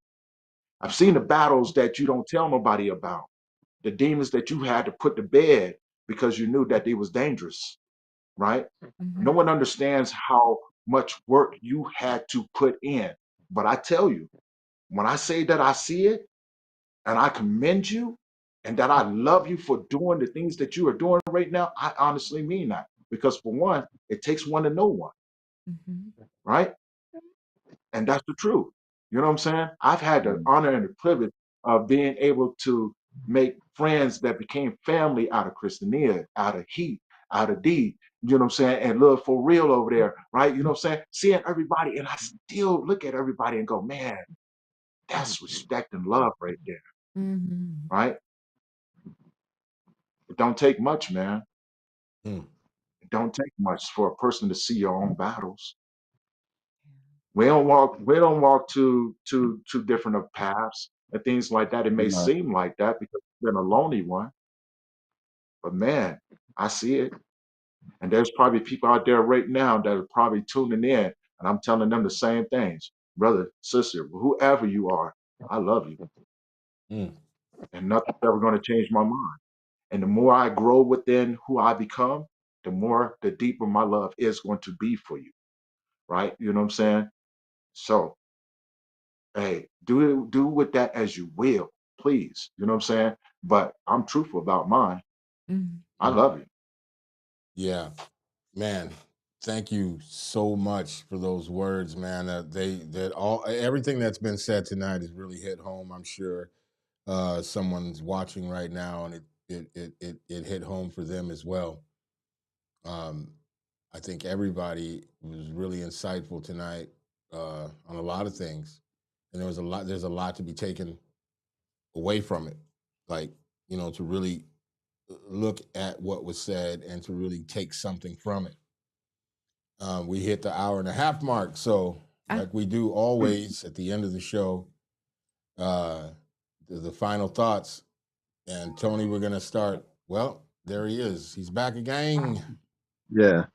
I've seen the battles that you don't tell nobody about, the demons that you had to put to bed because you knew that they was dangerous, right? No Hmm. one understands how much work you had to put in. But I tell you, when I say that I see it and I commend you and that I love you for doing the things that you are doing right now, I honestly mean that. Because for one, it takes one to know one, Hmm. right? And that's the truth. You know what I'm saying? I've had the Mm. honor and the privilege of being able to make friends that became family out of Christiania, out of Heat, out of D, you know what I'm saying? And Love for Real over there, right? You know what I'm saying? Seeing everybody, and I still look at everybody and go, man, that's respect and love right there, Hmm. right? It don't take much, man. Mm. It don't take much for a person to see your own battles. We don't walk two different of paths and things like that. It may Right. seem like that because you've been a lonely one, but man, I see it. And there's probably people out there right now that are probably tuning in, and I'm telling them the same things. Brother, sister, whoever you are, I love you. Mm. And nothing's ever going to change my mind. And the more I grow within who I become, the deeper my love is going to be for you. Right? You know what I'm saying? So hey, do with that as you will, please. You know what I'm saying? But I'm truthful about mine. Hmm. I Mm. love you. Yeah, man. Thank you so much for those words, man. That all everything that's been said tonight has really hit home. I'm sure someone's watching right now, and it hit home for them as well. Um, I think everybody was really insightful tonight on a lot of things, and There's a lot to be taken away from it, like to really look at what was said and to really take something from it. We hit the hour and a half mark, so Ah, like we do always at the end of the show, uh, the final thoughts. And Tony, we're gonna start. Well, there he is. He's back again. Yeah.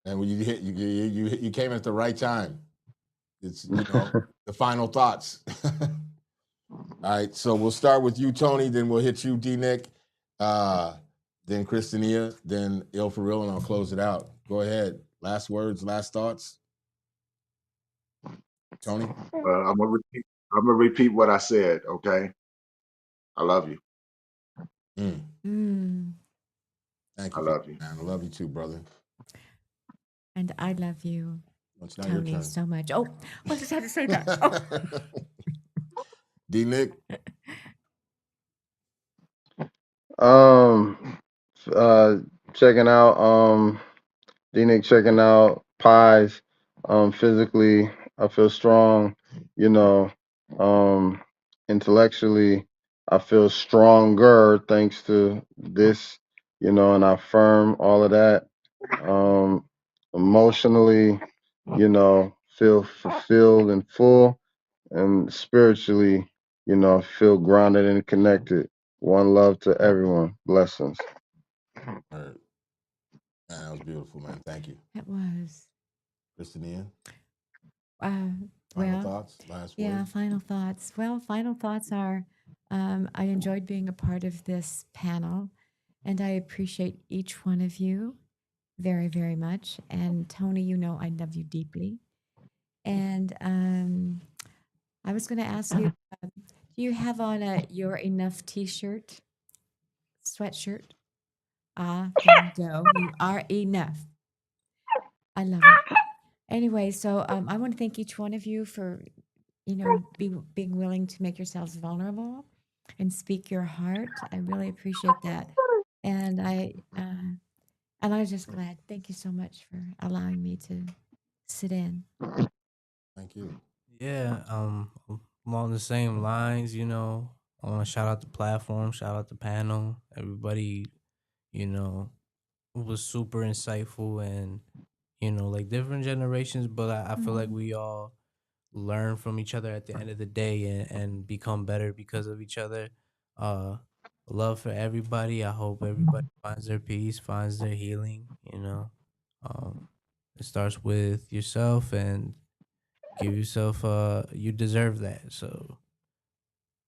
And when you hit, you came at the right time. It's the final thoughts. All right, so we'll start with you, Tony. Then we'll hit you, D Nick. Then Christinia. Then Il for real, and I'll close it out. Go ahead. Last words, last thoughts, Tony. I'm gonna repeat what I said. Okay, I love you. Mm, mm. thank I you for love you. that, man. I love you too, brother. And I love you, It's now your Tony, turn. so much. Oh, I just had to say that. Oh. D Nick. Um, uh, checking out D-Nick, checking out pies. Physically, I feel strong. You know, um, intellectually, I feel stronger thanks to this. And I affirm all of that. Um, Emotionally, feel fulfilled and full, and spiritually, feel grounded and connected. One love to everyone. Blessings. All right. Man, that was beautiful, man. Thank you. It was. Christinia, Uh, final well, thoughts, last yeah, words. final thoughts. Well, final thoughts are I enjoyed being a part of this panel, and I appreciate each one of you very, very much. And Tony, I love you deeply. And I was going to ask you, do you have on a You're Enough t shirt, sweatshirt? Ah, there you go. You are enough. I love it. Anyway, so I want to thank each one of you for, being willing to make yourselves vulnerable and speak your heart. I really appreciate that. And I was just glad. Thank you so much for allowing me to sit in. Thank you. Yeah, along the same lines, I want to shout out the platform, shout out the panel, everybody, you know, was super insightful, and you know, like different generations, but I feel like we all learn from each other at the end of the day, and become better because of each other. Uh, love for everybody. I hope everybody finds their peace, finds their healing. You know, it starts with yourself, and give yourself. You deserve that. So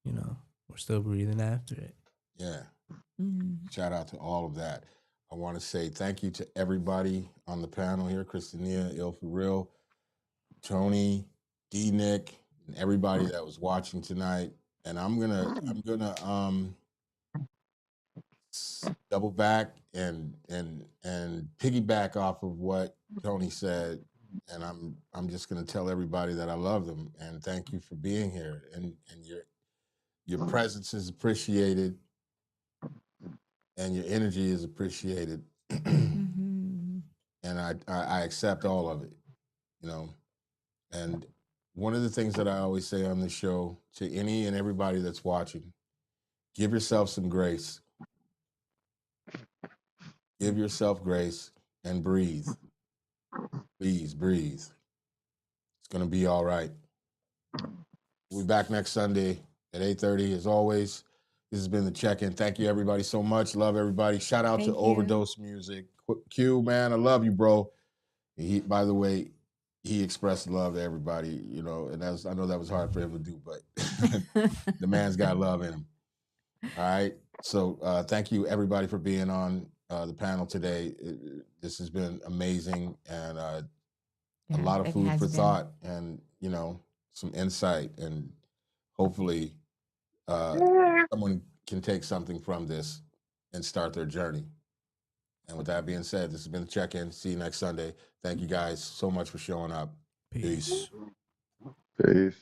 you know, we're still breathing after it. Yeah. Mm. Shout out to all of that. I want to say thank you to everybody on the panel here, Christinia, Il for Real, Tony, D Nick, and everybody that was watching tonight. And I'm gonna double back and piggyback off of what Tony said. And I'm just gonna tell everybody that I love them and thank you for being here. And your presence is appreciated and your energy is appreciated. Mm-hmm. And I accept all of it, you know. And one of the things that I always say on the show to any and everybody that's watching, give yourself some grace. Give yourself grace and breathe. Please breathe. It's gonna be all right. We'll be back next Sunday at 8:30 as always. This has been the check-in. Thank you everybody so much. Love everybody. Shout out to Thank you. Overdose Music. Q, man, I love you, bro. He, by the way, he expressed love to everybody, you know, and I know that was hard for him to do, but the man's got love in him. All right. So thank you everybody for being on the panel today. This has been amazing and a Yeah, lot of it food has for been. thought and, you know, some insight and hopefully someone can take something from this and start their journey. And with that being said, this has been the check-in. See you next Sunday. Thank you guys so much for showing up. Peace. Peace. Peace.